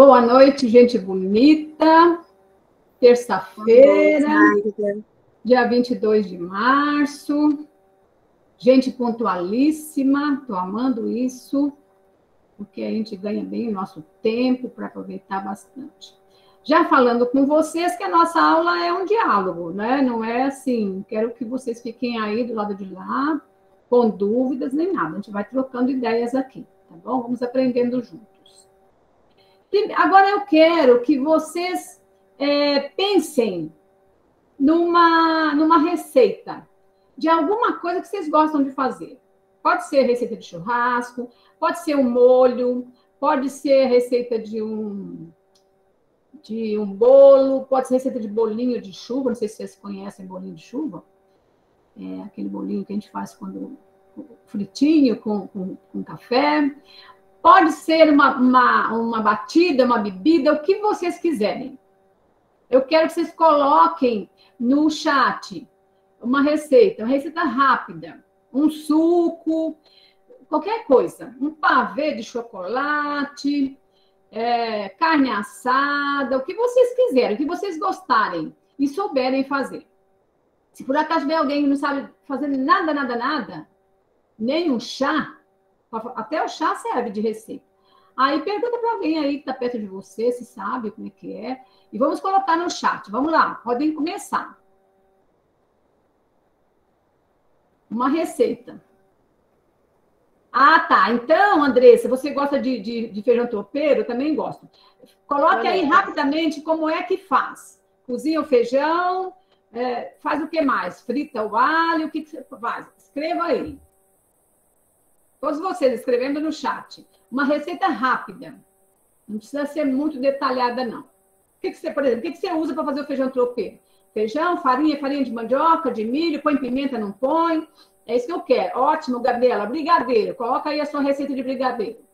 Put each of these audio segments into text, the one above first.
Boa noite, gente bonita. Terça-feira, dia 22 de março. Gente pontualíssima, estou amando isso, porque a gente ganha bem o nosso tempo para aproveitar bastante. Já falando com vocês que a nossa aula é um diálogo, né? Não é assim, quero que vocês fiquem aí do lado de lá, com dúvidas nem nada. A gente vai trocando ideias aqui, tá bom? Vamos aprendendo juntos. Agora eu quero que vocês pensem numa receita de alguma coisa que vocês gostam de fazer. Pode ser receita de churrasco, pode ser um molho, pode ser receita de um bolo, pode ser receita de bolinho de chuva, não sei se vocês conhecem bolinho de chuva, é aquele bolinho que a gente faz quando fritinho com café. Pode ser uma batida, uma bebida, o que vocês quiserem. Eu quero que vocês coloquem no chat uma receita rápida, um suco, qualquer coisa, um pavê de chocolate, carne assada, o que vocês quiserem, o que vocês gostarem e souberem fazer. Se por acaso tiver alguém que não sabe fazer nada, nem um chá, até o chá serve de receita. Aí pergunta para alguém aí que está perto de você, se sabe como é que é. E vamos colocar no chat. Vamos lá, podem começar. Uma receita. Ah, tá. Então, Andressa, você gosta de feijão tropeiro? Eu também gosto. Coloque aí rapidamente como é que faz. Cozinha o feijão, faz o que mais? Frita o alho, o que você faz? Escreva aí. Todos vocês escrevendo no chat. Uma receita rápida. Não precisa ser muito detalhada, não. Por exemplo, o que você usa para fazer o feijão tropeiro? Feijão, farinha de mandioca, de milho, põe pimenta, não põe? É isso que eu quero. Ótimo, Gabriela. Brigadeiro. Coloca aí a sua receita de brigadeiro.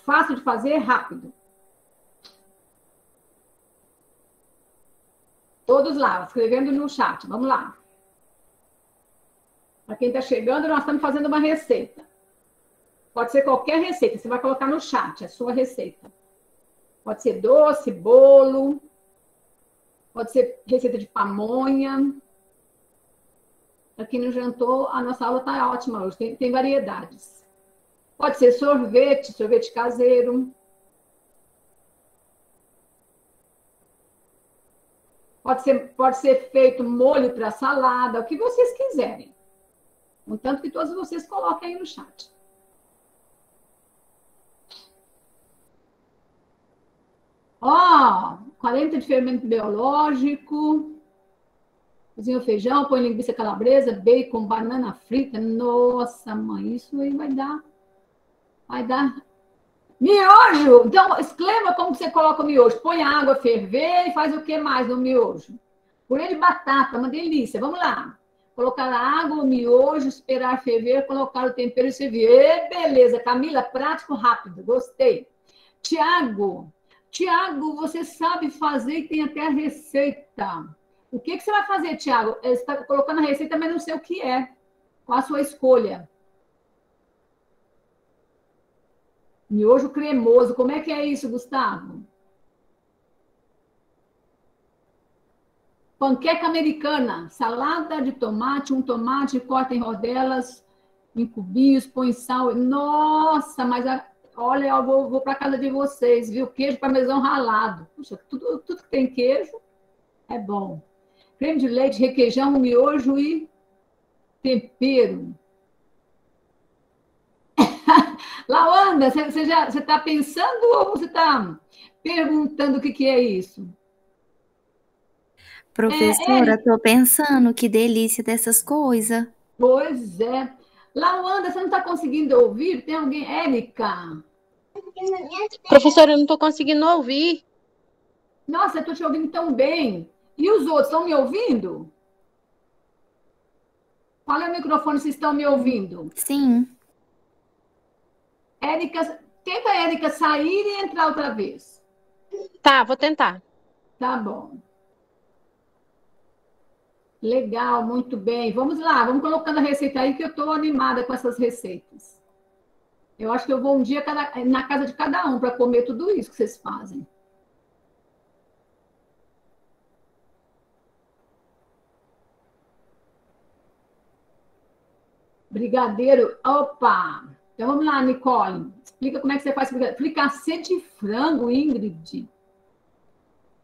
Fácil de fazer, rápido. Todos lá, escrevendo no chat. Vamos lá. Para quem está chegando, nós estamos fazendo uma receita. Pode ser qualquer receita, você vai colocar no chat a sua receita. Pode ser doce, bolo, pode ser receita de pamonha. Para quem não jantou, a nossa aula está ótima hoje, tem variedades. Pode ser sorvete caseiro. Pode ser feito molho para salada, o que vocês quiserem. Contanto que todos vocês coloquem aí no chat. Ó, 40 de fermento biológico. Cozinha o feijão, põe linguiça calabresa, bacon, banana frita. Nossa, mãe, isso aí vai dar miojo. Então, escreva como você coloca o miojo. Põe a água a ferver e faz o que mais no miojo? Purê de batata, uma delícia. Vamos lá. Colocar a água, o miojo, esperar ferver, colocar o tempero e servir. Beleza, Camila, prático, rápido. Gostei. Tiago, você sabe fazer e tem até a receita. O que você vai fazer, Tiago? Você está colocando a receita, mas não sei o que é. Qual a sua escolha? Miojo cremoso. Como é que é isso, Gustavo? Panqueca americana. Salada de tomate, um tomate, corta em rodelas, em cubinhos, põe sal. Nossa, mas... Olha, eu vou para casa de vocês, viu? Queijo parmesão ralado. Puxa, tudo que tem queijo é bom. Creme de leite, requeijão, miojo e tempero. Lawanda, você está pensando ou você está perguntando o que é isso? Professora, estou pensando, que delícia dessas coisas. Pois é. Lawanda, você não está conseguindo ouvir? Tem alguém? Érica? Professora, eu não estou conseguindo ouvir. Nossa, eu estou te ouvindo tão bem. E os outros estão me ouvindo? Fala o microfone se estão me ouvindo. Sim. Érica, tenta a Érica sair e entrar outra vez. Tá, vou tentar. Tá bom. Legal, muito bem. Vamos lá, vamos colocando a receita aí que eu estou animada com essas receitas. Eu acho que eu vou um dia na casa de cada um para comer tudo isso que vocês fazem. Brigadeiro, opa! Então vamos lá, Nicole. Explica como é que você faz brigadeiro. Fricassê de frango, Ingrid.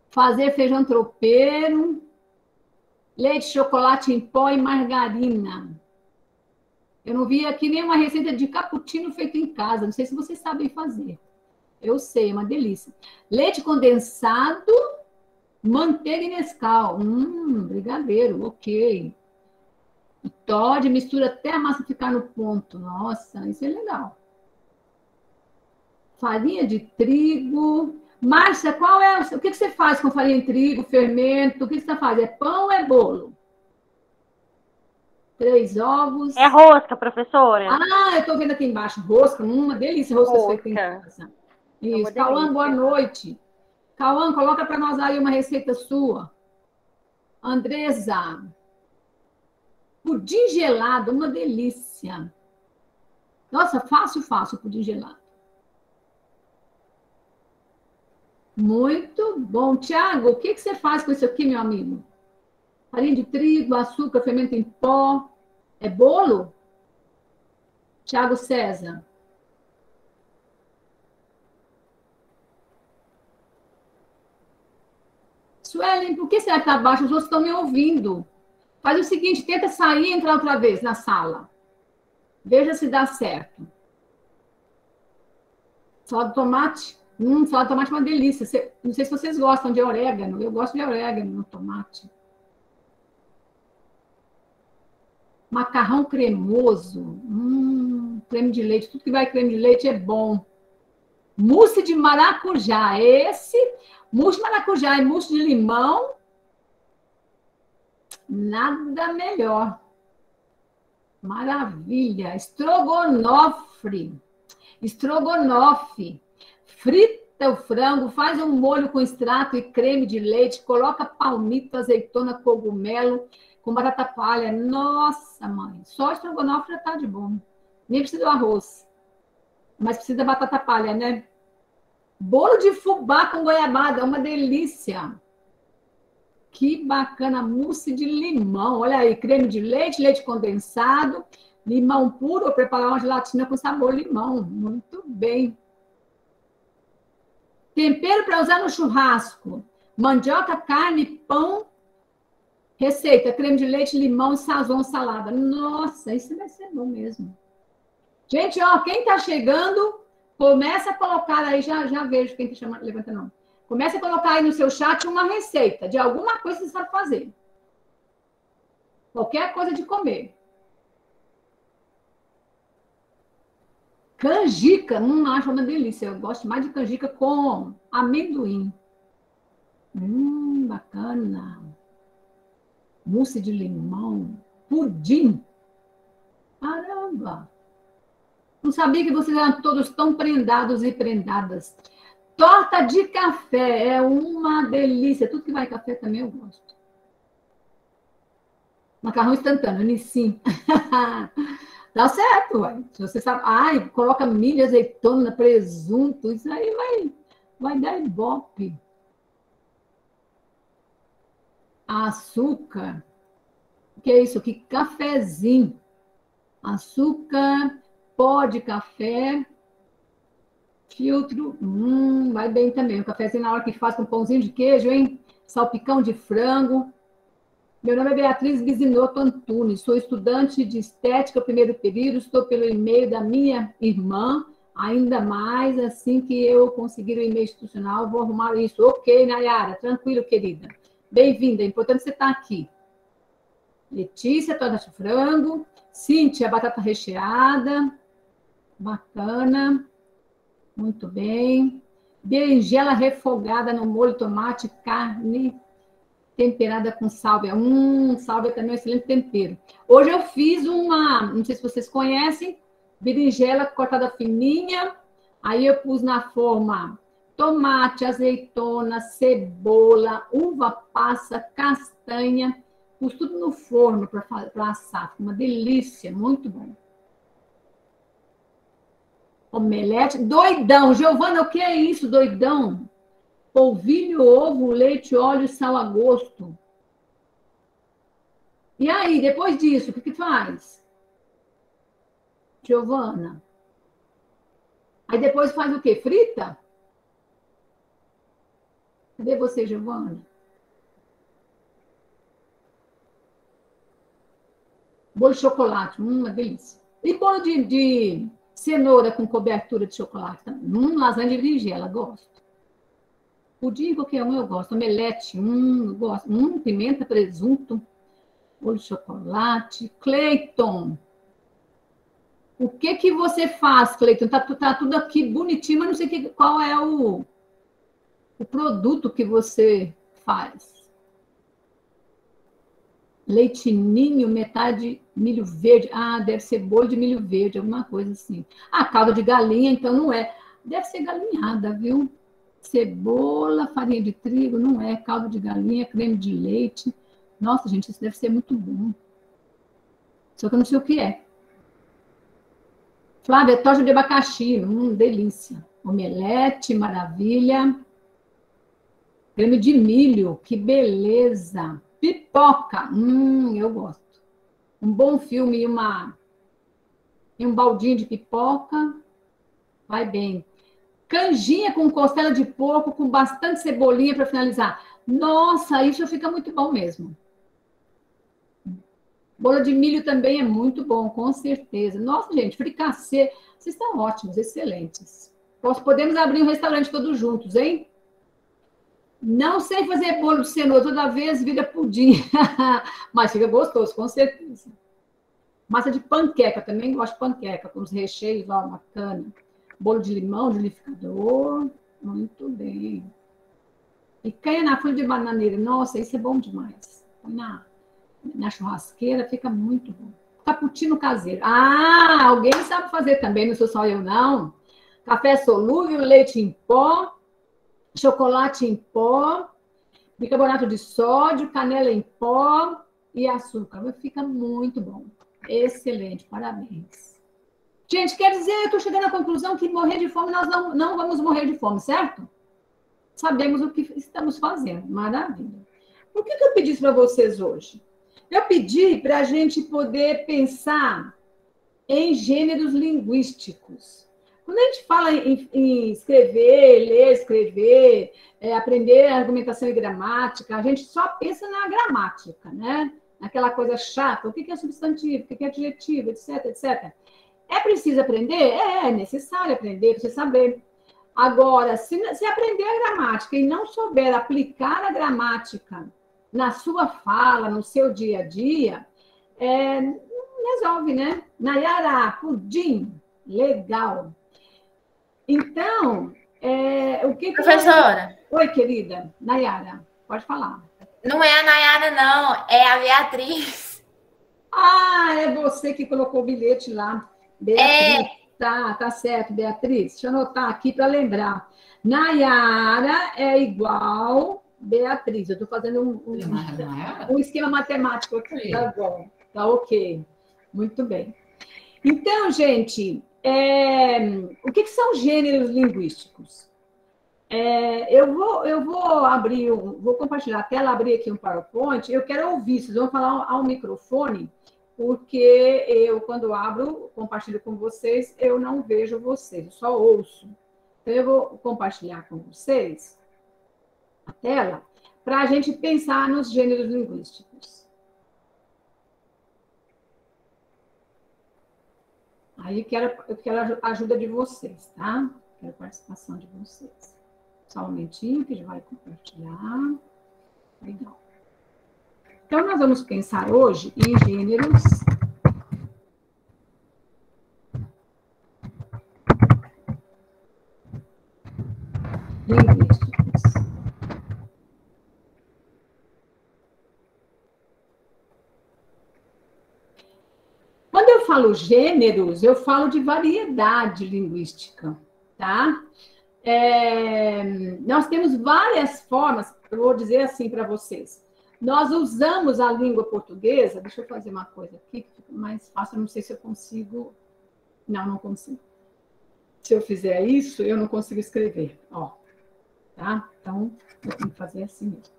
Fazer feijão tropeiro. Leite, chocolate em pó e margarina. Eu não vi aqui nenhuma receita de cappuccino feito em casa. Não sei se vocês sabem fazer. Eu sei, é uma delícia. Leite condensado, manteiga e Nescau. Brigadeiro, ok. Toddy, mistura até a massa ficar no ponto. Nossa, isso é legal. Farinha de trigo. Márcia, o que você faz com farinha de trigo, fermento? O que você faz? É pão ou é bolo? 3 ovos. É rosca, professora. Ah, eu estou vendo aqui embaixo. Rosca, uma delícia, rosca feita em casa. Isso. Cauã, boa noite. Cauã, coloca para nós aí uma receita sua. Andresa. Pudim gelado, uma delícia. Nossa, fácil, pudim gelado. Muito bom. Tiago, o que você faz com isso aqui, meu amigo? Farinha de trigo, açúcar, fermento em pó. É bolo? Tiago César. Suelen, por que você está abaixo? Os outros estão me ouvindo. Faz o seguinte, tenta sair e entrar outra vez na sala. Veja se dá certo. Salada de tomate. Salada de tomate é uma delícia. Não sei se vocês gostam de orégano. Eu gosto de orégano no tomate. Macarrão cremoso. Creme de leite. Tudo que vai creme de leite é bom. Mousse de maracujá. Mousse de maracujá e mousse de limão. Nada melhor. Maravilha. Estrogonofe. Frita o frango, faz um molho com extrato e creme de leite, coloca palmito, azeitona, cogumelo, com batata palha. Nossa, mãe, só estrogonofe já tá de bom. Nem precisa do arroz. Mas precisa da batata palha, né? Bolo de fubá com goiabada, uma delícia. Que bacana, mousse de limão. Olha aí, creme de leite, leite condensado, limão puro. Vou preparar uma gelatina com sabor limão. Muito bem. Tempero para usar no churrasco. Mandioca, carne, pão. Receita, creme de leite, limão, sazon, salada. Nossa, isso vai ser bom mesmo. Gente, ó, quem está chegando, começa a colocar aí, já vejo quem está chamando, levanta não. Começa a colocar aí no seu chat uma receita de alguma coisa que você sabe fazer. Qualquer coisa de comer. Canjica, acho uma delícia. Eu gosto mais de canjica com amendoim. Bacana. Mousse de limão. Pudim. Caramba. Não sabia que vocês eram todos tão prendados e prendadas. Torta de café é uma delícia. Tudo que vai café também eu gosto. Macarrão instantâneo, Nissim. Dá certo, ué. Se você sabe, coloca milho, azeitona, presunto, isso aí vai dar ibope. Açúcar. O que é isso aqui? Cafezinho. Açúcar, pó de café, filtro. Vai bem também. O cafezinho na hora que faz com pãozinho de queijo, hein? Salpicão de frango. Meu nome é Beatriz Bisinotto Antunes, sou estudante de estética, primeiro período, estou pelo e-mail da minha irmã, ainda mais assim que eu conseguir o e-mail institucional, vou arrumar isso. Ok, Nayara, tranquilo, querida. Bem-vinda, é importante você estar aqui. Letícia, torta de frango. Cíntia, batata recheada. Bacana. Muito bem. Berinjela refogada no molho, tomate, carne temperada com sálvia. Sálvia também é um excelente tempero. Hoje eu fiz não sei se vocês conhecem, berinjela cortada fininha. Aí eu pus na forma tomate, azeitona, cebola, uva passa, castanha. Pus tudo no forno para assar. Uma delícia, muito bom. Omelete. Doidão. Giovana, o que é isso, doidão? Polvilho, ovo, leite, óleo, sal a gosto. E aí, depois disso, o que faz? Giovana? Aí depois faz o quê? Frita? Cadê você, Giovana? Bolo de chocolate, uma delícia. E bolo de cenoura com cobertura de chocolate também. Lasanha de berinjela, gosto. Pudim, qualquer um eu gosto. Omelete, eu gosto. Pimenta, presunto, bolo de chocolate. Cleiton, o que você faz, Cleiton? Tá tudo aqui bonitinho, mas não sei qual é o produto que você faz. Leite ninho, metade milho verde. Ah, deve ser bolo de milho verde, alguma coisa assim. Ah, caldo de galinha, então não é. Deve ser galinhada, viu? Cebola, farinha de trigo, não é. Caldo de galinha, creme de leite. Nossa, gente, isso deve ser muito bom. Só que eu não sei o que é. Flávia, torta de abacaxi, delícia. Omelete, maravilha. Creme de milho, que beleza. Pipoca, eu gosto. Um bom filme e um baldinho de pipoca, vai bem. Canjinha com costela de porco, com bastante cebolinha para finalizar. Nossa, isso fica muito bom mesmo. Bolo de milho também é muito bom, com certeza. Nossa, gente, fricassê, vocês estão ótimos, excelentes. Podemos abrir um restaurante todos juntos, hein? Não sei fazer bolo de cenoura, toda vez vira pudim. Mas fica gostoso, com certeza. Massa de panqueca, também gosto de panqueca, com os recheios, ó, bacana. Bolo de limão, de liquidificador, muito bem. Picanha na folha de bananeira, nossa, isso é bom demais. Põe na churrasqueira, fica muito bom. Cappuccino caseiro. Ah, alguém sabe fazer também, não sou só eu, não. Café solúvel, leite em pó, chocolate em pó, bicarbonato de sódio, canela em pó e açúcar. Fica muito bom. Excelente, parabéns. Gente, quer dizer, eu estou chegando à conclusão que morrer de fome, nós não vamos morrer de fome, certo? Sabemos o que estamos fazendo. Maravilha. Por que eu pedi isso para vocês hoje? Eu pedi para a gente poder pensar em gêneros linguísticos. Quando a gente fala em escrever, ler, escrever, aprender argumentação e gramática, a gente só pensa na gramática, né? Naquela coisa chata, o que é substantivo, o que é adjetivo, etc, etc. É preciso aprender? É necessário aprender, você saber. Agora, se aprender a gramática e não souber aplicar a gramática na sua fala, no seu dia a dia, não resolve, né? Nayara, pudim, legal. Então, o que... Professora. Oi, querida. Nayara, pode falar. Não é a Nayara, não. É a Beatriz. Ah, é você que colocou o bilhete lá. Beatriz. Tá certo, Beatriz. Deixa eu anotar aqui para lembrar. Nayara é igual Beatriz. Eu estou fazendo um esquema matemático aqui. Tá bom. Tá ok. Muito bem. Então, gente... o que são gêneros linguísticos? Eu vou compartilhar a tela, abrir aqui um PowerPoint. Eu quero ouvir, vocês vão falar ao microfone, porque eu, quando abro, compartilho com vocês, eu não vejo vocês, eu só ouço. Então, eu vou compartilhar com vocês a tela para a gente pensar nos gêneros linguísticos. Aí eu quero a ajuda de vocês, tá? Quero a participação de vocês. Só um momentinho que a gente vai compartilhar. Legal. Então, nós vamos pensar hoje em gêneros linguísticos. Quando eu falo gêneros, eu falo de variedade linguística, tá? Nós temos várias formas, eu vou dizer assim para vocês. Nós usamos a língua portuguesa, deixa eu fazer uma coisa aqui, que fica mais fácil, eu não sei se eu consigo... Não consigo. Se eu fizer isso, eu não consigo escrever, ó. Tá? Então, eu tenho que fazer assim mesmo.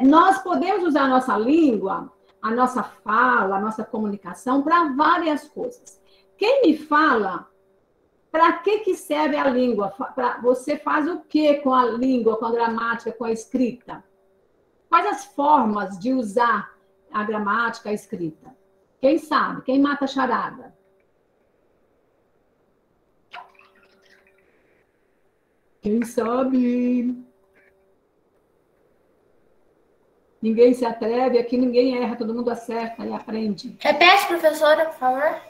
Nós podemos usar a nossa língua, a nossa fala, a nossa comunicação para várias coisas. Quem me fala para que serve a língua? Você faz o que com a língua, com a gramática, com a escrita? Quais as formas de usar a gramática, a escrita? Quem sabe? Quem mata a charada? Quem sabe? Ninguém se atreve, aqui ninguém erra, todo mundo acerta e aprende. Repete, professora, por favor.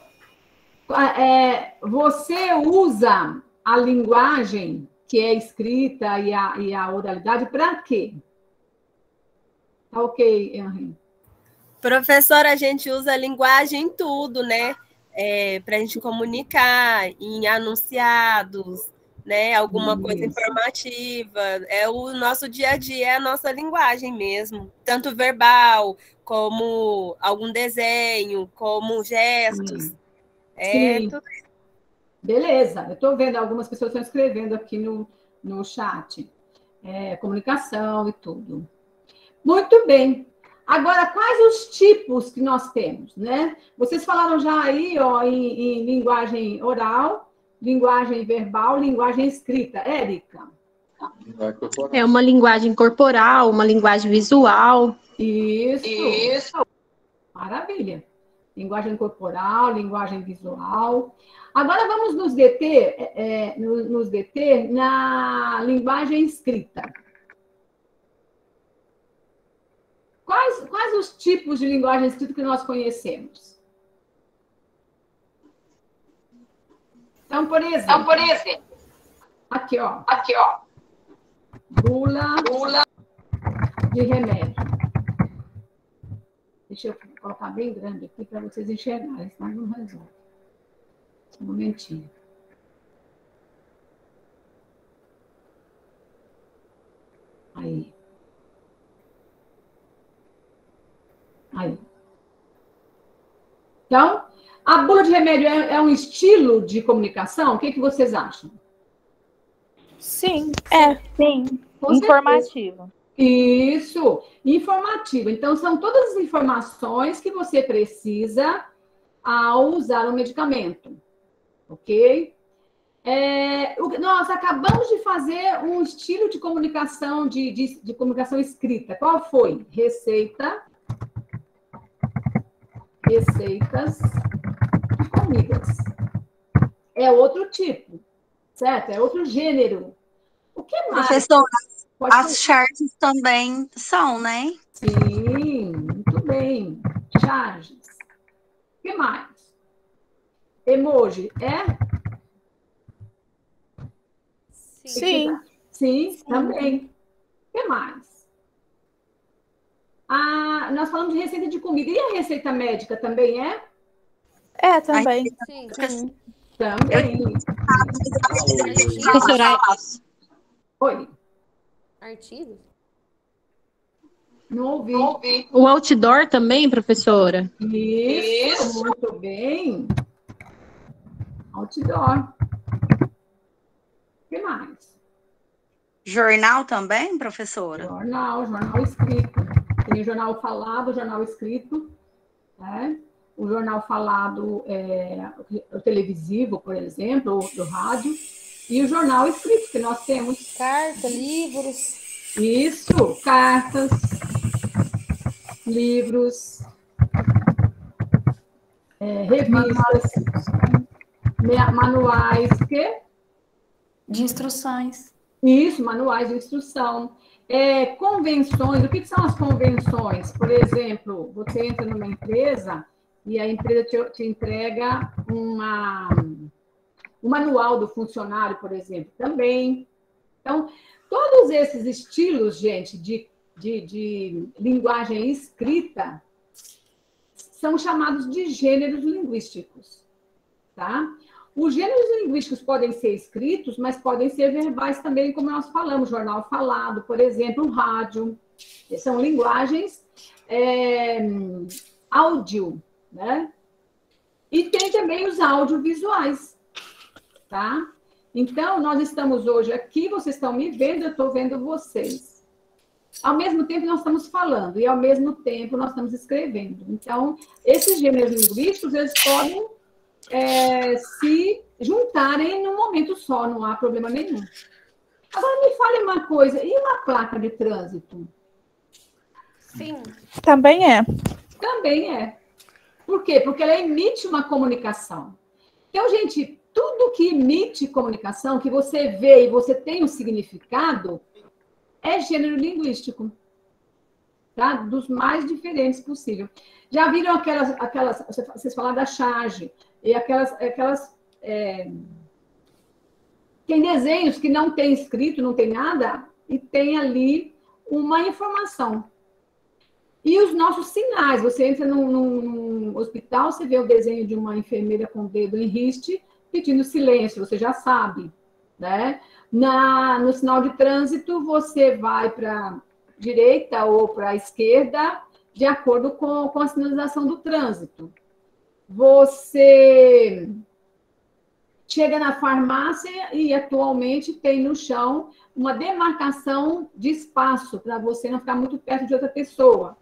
Você usa a linguagem que é escrita e a oralidade para quê? Tá ok, Henri. Professora, a gente usa a linguagem em tudo, né? Para a gente comunicar em anunciados, né? Alguma coisa informativa. É o nosso dia a dia, é a nossa linguagem mesmo. Tanto verbal, como algum desenho, como gestos. Sim. Tudo. Beleza, eu estou vendo, algumas pessoas estão escrevendo aqui no chat. Comunicação e tudo. Muito bem. Agora, quais os tipos que nós temos, né? Vocês falaram já aí, ó, em linguagem oral, linguagem verbal, linguagem escrita. Érica? É uma linguagem corporal, uma linguagem visual. Isso. Maravilha. Linguagem corporal, linguagem visual. Agora vamos nos deter na linguagem escrita. Quais os tipos de linguagem escrita que nós conhecemos? Então, por exemplo, aqui, ó. Bula de remédio. Deixa eu colocar bem grande aqui para vocês enxergarem, senão não resolve. Um momentinho. Aí. Então, a bula de remédio é um estilo de comunicação? O que vocês acham? Sim. Sim. Informativo. Isso, informativo. Então, são todas as informações que você precisa ao usar um medicamento, ok? Nós acabamos de fazer um estilo de comunicação, de comunicação escrita. Qual foi? Receitas de comidas. É outro tipo, certo? É outro gênero. O que mais? Professora, as charges também são, né? Sim, muito bem. Charges. O que mais? Emoji, Sim. Sim, também. O que mais? Nós falamos de receita de comida. E a receita médica também é? Também. Sim. Também. Professora, Oi, Artigos? não ouvi. o outdoor também, professora? Isso, muito bem. Outdoor. O que mais? Jornal também, professora? Jornal escrito. Tem o jornal falado, o jornal escrito, né? O jornal falado o televisivo, por exemplo, ou do rádio, e o jornal escrito, que nós temos. Carta, livros. Isso, cartas, livros, revistas, manuais, De instruções. Isso, manuais de instrução. Convenções, o que são as convenções? Por exemplo, você entra numa empresa e a empresa te entrega um manual do funcionário, por exemplo, também. Então, todos esses estilos, gente, de linguagem escrita são chamados de gêneros linguísticos, tá? Os gêneros linguísticos podem ser escritos, mas podem ser verbais também, como nós falamos, jornal falado, por exemplo, o rádio. São linguagens áudio, né? E tem também os audiovisuais, tá? Então, nós estamos hoje aqui, vocês estão me vendo, eu estou vendo vocês. Ao mesmo tempo, nós estamos falando e, ao mesmo tempo, nós estamos escrevendo. Então, esses gêneros linguísticos, eles podem se juntarem num momento só, não há problema nenhum. Agora, me fale uma coisa, e uma placa de trânsito? Sim. Também é. Também é. Por quê? Porque ela emite uma comunicação. Então, gente, tudo que emite comunicação, que você vê e você tem um significado, é gênero linguístico. Tá? Dos mais diferentes possível. Já viram aquelas vocês falaram da charge, e tem desenhos que não tem escrito, não tem nada, e tem ali uma informação. E os nossos sinais, você entra num hospital, você vê o desenho de uma enfermeira com o dedo em riste, pedindo silêncio, você já sabe, né? No sinal de trânsito, você vai para direita ou para a esquerda, de acordo com a sinalização do trânsito. Você chega na farmácia e atualmente tem no chão uma demarcação de espaço para você não ficar muito perto de outra pessoa.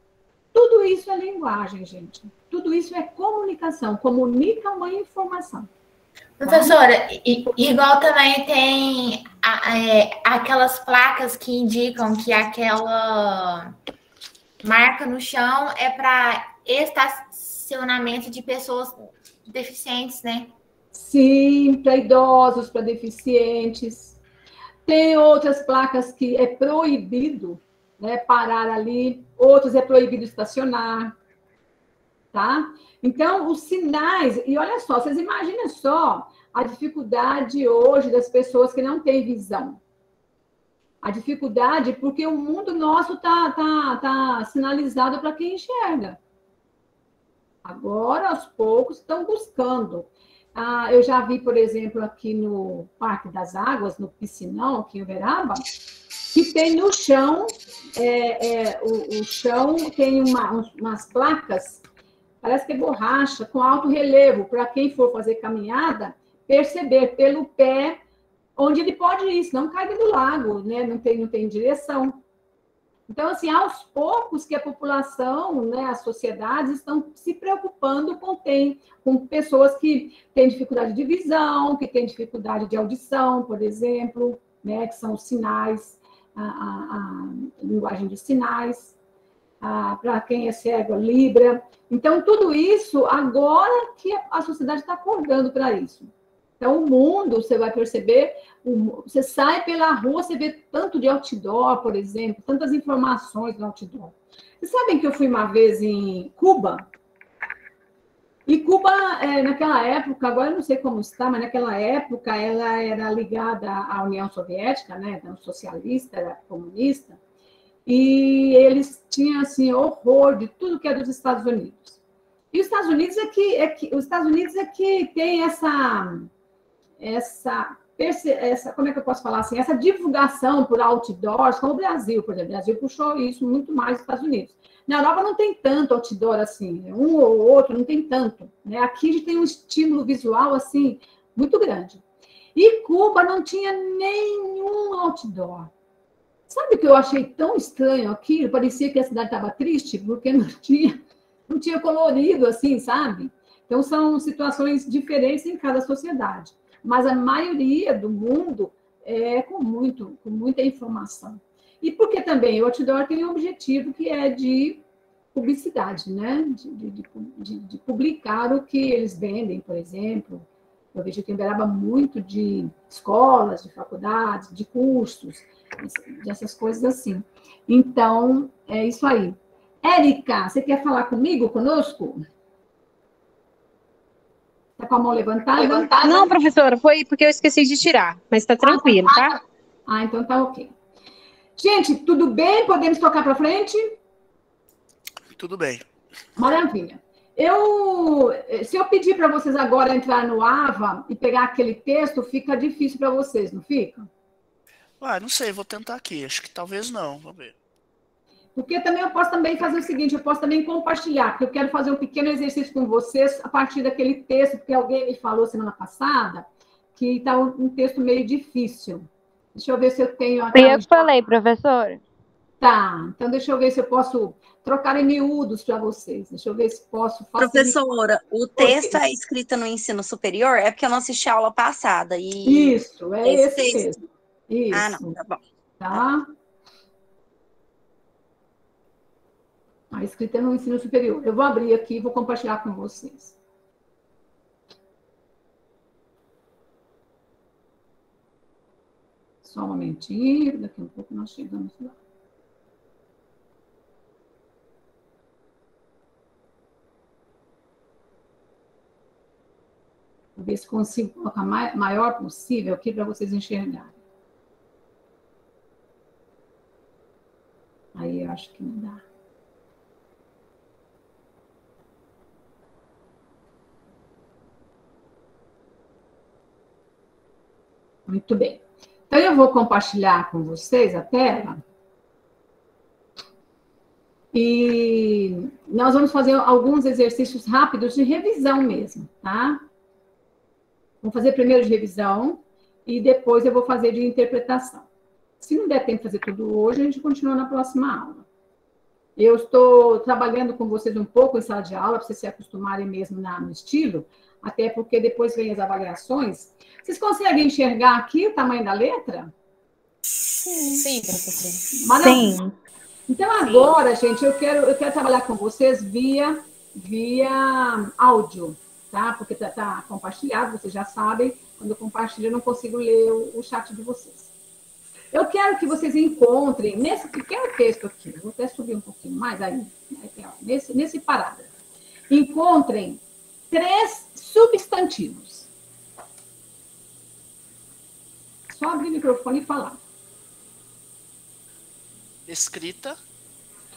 Tudo isso é linguagem, gente. Tudo isso é comunicação. Comunica uma informação. Professora, igual também tem aquelas placas que indicam que aquela marca no chão é para estacionamento de pessoas deficientes, né? Sim, para idosos, para deficientes. Tem outras placas que é proibido, né, parar ali, outros é proibido estacionar, tá? Então, os sinais, e olha só, vocês imaginem só a dificuldade hoje das pessoas que não têm visão. A dificuldade porque o mundo nosso tá sinalizado para quem enxerga. Agora, aos poucos, estão buscando. Eu já vi, por exemplo, aqui no Parque das Águas, no Piscinão, aqui em Uberaba, que tem no chão, o chão tem umas placas, parece que é borracha, com alto relevo, para quem for fazer caminhada, perceber pelo pé onde ele pode ir, senão cai dentro do lago, né? Não tem direção. Então, assim, aos poucos que a população, né, as sociedades estão se preocupando com pessoas que têm dificuldade de visão, que têm dificuldade de audição, por exemplo, né, que são os sinais, a linguagem de sinais, para quem é cego, a Libra. Então, tudo isso, agora que a sociedade está acordando para isso. Então, o mundo, você vai perceber, você sai pela rua, você vê tanto de outdoor, por exemplo, tantas informações no outdoor. Vocês sabem que eu fui uma vez em Cuba? E Cuba, naquela época, agora eu não sei como está, mas naquela época ela era ligada à União Soviética, né? Era socialista, era comunista, e eles tinham, assim, horror de tudo que é dos Estados Unidos. E os Estados Unidos é que tem essa, como é que eu posso falar assim, essa divulgação por outdoors, como o Brasil, por exemplo. O Brasil puxou isso muito mais dos Estados Unidos. Na Europa não tem tanto outdoor assim, um ou outro não tem tanto, né? Aqui a gente tem um estímulo visual assim muito grande. E Cuba não tinha nenhum outdoor. Sabe o que eu achei tão estranho aqui? Parecia que a cidade estava triste porque não tinha colorido assim, sabe? Então são situações diferentes em cada sociedade. Mas a maioria do mundo é com muita informação. E porque também o outdoor tem um objetivo que é de publicidade, né? De publicar o que eles vendem, por exemplo. Eu vejo que em Uberaba muito de escolas, de faculdades, de cursos, dessas coisas assim. Então, é isso aí. Érica, você quer falar conosco? Está com a mão levantada? Não, professora, foi porque eu esqueci de tirar, mas está tranquilo, tá? Então tá ok. Gente, tudo bem? Podemos tocar para frente? Tudo bem. Maravilha. Se eu pedir para vocês agora entrar no AVA e pegar aquele texto, fica difícil para vocês, não fica? Não sei, vou tentar aqui. Acho que talvez não, vamos ver. Porque também eu posso fazer o seguinte, eu posso também compartilhar, porque eu quero fazer um pequeno exercício com vocês a partir daquele texto, porque alguém me falou semana passada que está um texto meio difícil. Deixa eu ver se eu tenho... Eu que falei, professora. Tá, então deixa eu ver se eu posso trocar em miúdos para vocês. Deixa eu ver se posso facilitar. Professora, o texto é escrito no ensino superior? É porque eu não assisti a aula passada. E Isso, é esse mesmo. Isso. Ah, não, tá bom. Tá? A escrita é no ensino superior. Eu vou abrir aqui e vou compartilhar com vocês. Só um momentinho, daqui a um pouco nós chegamos lá. Vou ver se consigo colocar maior possível aqui para vocês enxergarem. Aí eu acho que não dá. Muito bem. Então, eu vou compartilhar com vocês a tela. E nós vamos fazer alguns exercícios rápidos de revisão mesmo, tá? Vou fazer primeiro de revisão e depois eu vou fazer de interpretação. Se não der tempo de fazer tudo hoje, a gente continua na próxima aula. Eu estou trabalhando com vocês um pouco em sala de aula, para vocês se acostumarem mesmo no estilo, até porque depois vem as avaliações. Vocês conseguem enxergar aqui o tamanho da letra? Sim, professora. Maravilha. Sim. Então, agora, gente, eu quero trabalhar com vocês via áudio, tá? Porque tá compartilhado, vocês já sabem. Quando eu compartilho, eu não consigo ler o chat de vocês. Eu quero que vocês encontrem, nesse pequeno texto aqui, vou até subir um pouquinho mais aí, nesse parágrafo. Encontrem 3 substantivos. Só abrir o microfone e falar. Escrita.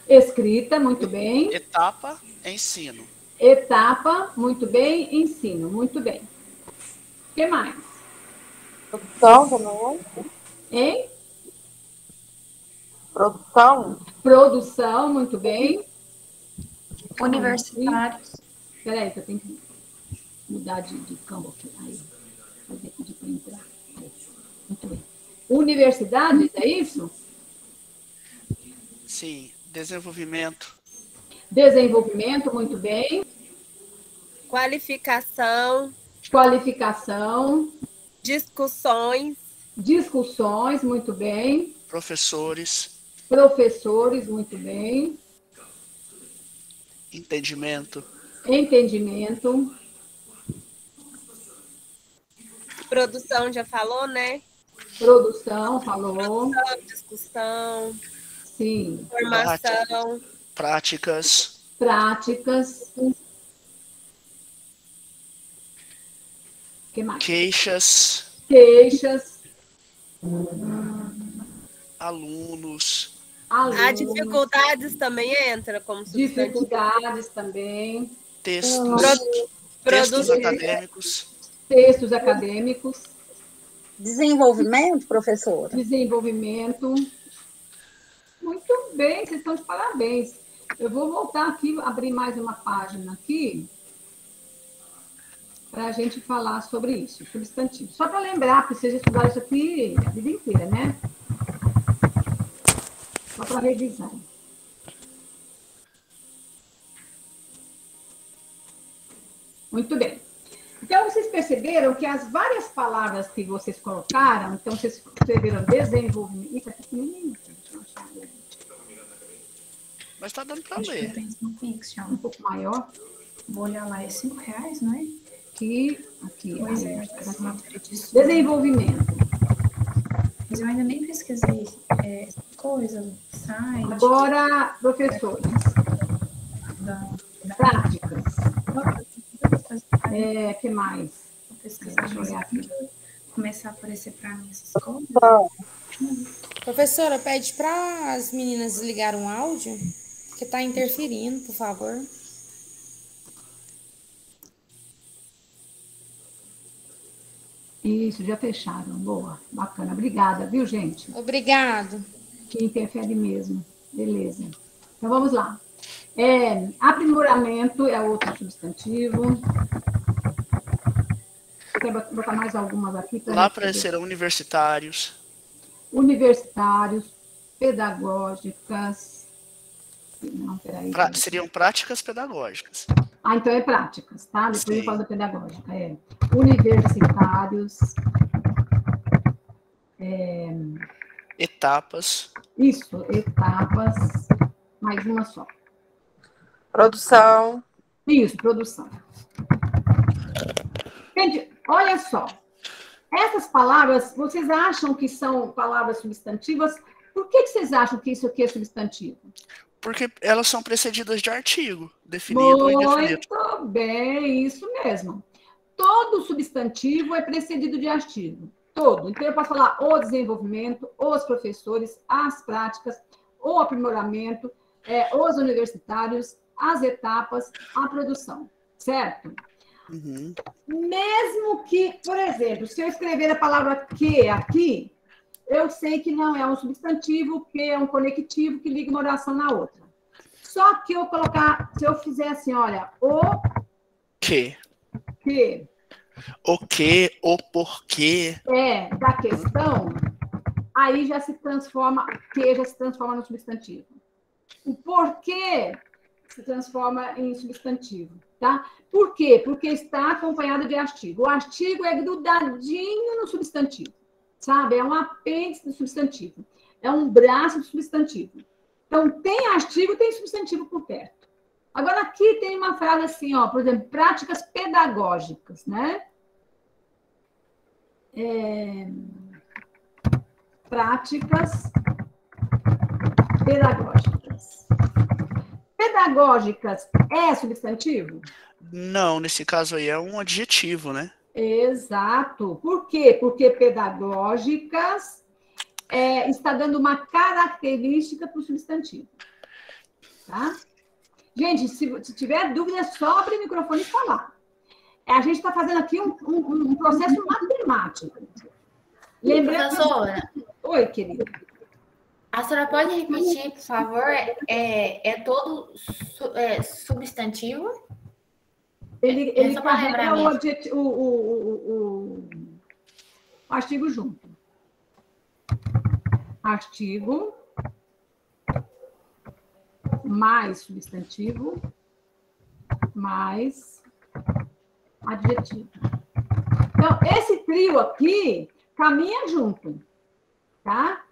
Escrita, muito bem. Etapa, ensino. Etapa, muito bem. Ensino, muito bem. O que mais? Produção também. Hein? Produção. Produção, muito bem. Universitários. Espera aí, que eu tenho que mudar de campo aqui. Aí, vai ter que pedir para entrar. Aí. Muito bem. Universidades, é isso? Sim. Desenvolvimento. Desenvolvimento, muito bem. Qualificação. Qualificação. Discussões. Discussões, muito bem. Professores. Professores, muito bem. Entendimento. Entendimento. Produção, já falou, né? Produção, falou. Discussão. Sim. Formação. Práticas. Práticas. O que mais? Queixas. Queixas. Alunos. A dificuldades também entra como substantivo. Dificuldades também. Textos. Textos acadêmicos. Textos acadêmicos. Desenvolvimento, professora? Desenvolvimento. Muito bem, vocês estão de parabéns. Eu vou voltar aqui, abrir mais uma página aqui, para a gente falar sobre isso, substantivo. Só para lembrar, porque vocês estudaram isso aqui a vida inteira, né? Só para revisar. Muito bem. Então, vocês perceberam que as várias palavras que vocês colocaram, então, vocês escreveram desenvolvimento. Isso aqui é pequenininho, deixa eu achar. Mas está dando para ler. Um pouco maior. Vou olhar lá, é R$5, não é? Aqui. Pois aí, é. Desenvolvimento. Mas eu ainda nem pesquisei coisa, site. Agora, professores. Práticas. Que mais? Vou pesquisar. Deixa eu olhar aqui. Começar a aparecer para mim essas coisas. Professora, pede para as meninas desligarem o áudio, que está interferindo, por favor. Isso, já fecharam. Boa, bacana. Obrigada, viu, gente? Obrigado. Que interfere mesmo. Beleza. Então, vamos lá. Aprimoramento é outro substantivo. Eu quero botar mais algumas aqui. Lá aparecerão universitários. Universitários. pedagógicas. Não, peraí. Seriam práticas pedagógicas. Ah, então é práticas, tá? Depois Sim. eu falo da pedagógica. Universitários. Etapas. Isso, etapas. Mais uma só. Produção. Isso, produção. Gente, olha só. Essas palavras, vocês acham que são palavras substantivas? Por que vocês acham que isso aqui é substantivo? Porque elas são precedidas de artigo, definido ou indefinido. Muito bem, isso mesmo. Todo substantivo é precedido de artigo. Todo. Então, eu posso falar o desenvolvimento, os professores, as práticas, o aprimoramento, os universitários, as etapas, a produção. Certo? Uhum. Mesmo que, por exemplo, se eu escrever a palavra que aqui, eu sei que não é um substantivo, que é um conectivo que liga uma oração na outra. Só que eu colocar, se eu fizer assim, olha, o Que. que O que, o porquê. da questão, aí já se transforma no substantivo. O porquê se transforma em substantivo, tá? Por quê? Porque está acompanhado de artigo. O artigo é grudadinho no substantivo, sabe? É um apêndice do substantivo. É um braço do substantivo. Então, tem artigo, tem substantivo por perto. Agora, aqui tem uma frase assim, ó, por exemplo, práticas pedagógicas, né? Práticas pedagógicas. Pedagógicas é substantivo? Não, nesse caso aí é um adjetivo, né? Exato. Por quê? Porque pedagógicas está dando uma característica para o substantivo. Tá? Gente, se tiver dúvida, só abre o microfone e falar. A gente está fazendo aqui um processo matemático. Lembrando... Professora. Oi, querida. A senhora pode repetir, por favor? É todo substantivo? Ele só para lembrar carrega o artigo junto. Artigo mais substantivo mais adjetivo. Então, esse trio aqui caminha junto, tá?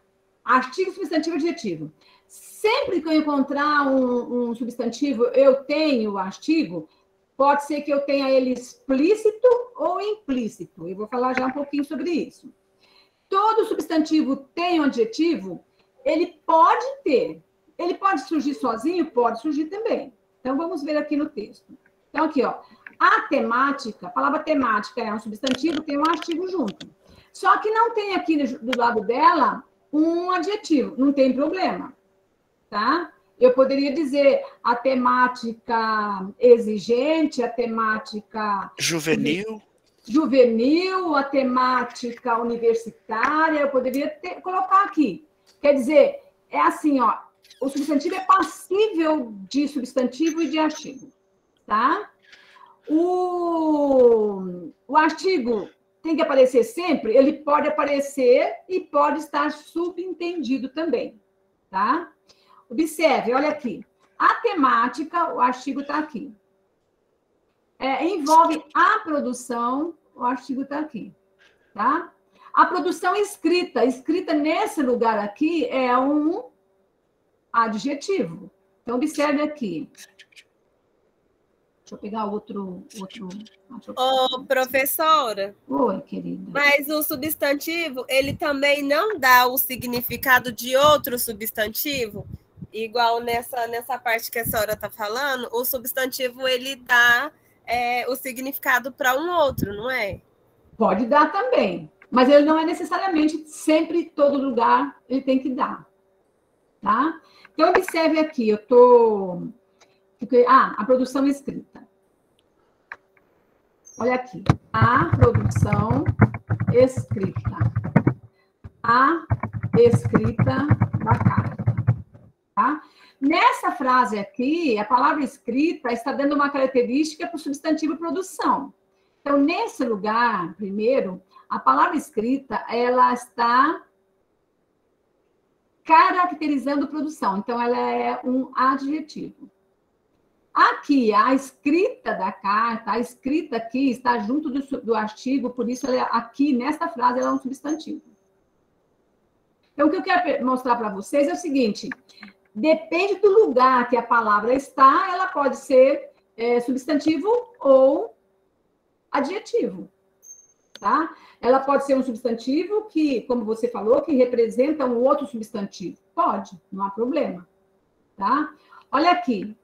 Artigo, substantivo, adjetivo. Sempre que eu encontrar um substantivo, eu tenho o artigo, pode ser que eu tenha ele explícito ou implícito. Eu vou falar já um pouquinho sobre isso. Todo substantivo tem um adjetivo, ele pode ter. Ele pode surgir sozinho? Pode surgir também. Então, vamos ver aqui no texto. Então, aqui, ó. A temática, a palavra temática é um substantivo, tem um artigo junto. Só que não tem aqui do lado dela um adjetivo. Não tem problema. Tá? Eu poderia dizer a temática exigente, a temática... Juvenil, a temática universitária, eu poderia colocar aqui. Quer dizer, é assim, ó, o substantivo é passível de substantivo e de artigo, tá? O artigo tem que aparecer sempre? Ele pode aparecer e pode estar subentendido também, tá? Observe, olha aqui. A temática, o artigo está aqui. Envolve a produção, o artigo está aqui, tá? A produção escrita nesse lugar aqui é um adjetivo. Então, observe aqui. Deixa eu pegar outro... Professora. Oi, querida. Mas o substantivo, ele também não dá o significado de outro substantivo? Igual nessa parte que a senhora está falando, o substantivo, ele dá o significado para um outro, não é? Pode dar também, mas ele não é necessariamente sempre, todo lugar, ele tem que dar, tá? Então, observe aqui, eu estou... a produção escrita. Olha aqui, a produção escrita. A escrita da carta. Tá? Nessa frase aqui, a palavra escrita está dando uma característica para o substantivo produção. Então, nesse lugar, primeiro, a palavra escrita, ela está caracterizando produção. Então, ela é um adjetivo. Aqui, a escrita da carta, a escrita aqui está junto do artigo, por isso, ela, aqui, nessa frase, ela é um substantivo. Então, o que eu quero mostrar para vocês é o seguinte, depende do lugar que a palavra está, ela pode ser substantivo ou adjetivo, tá? Ela pode ser um substantivo que, como você falou, que representa um outro substantivo. Pode, não há problema, tá? Olha aqui.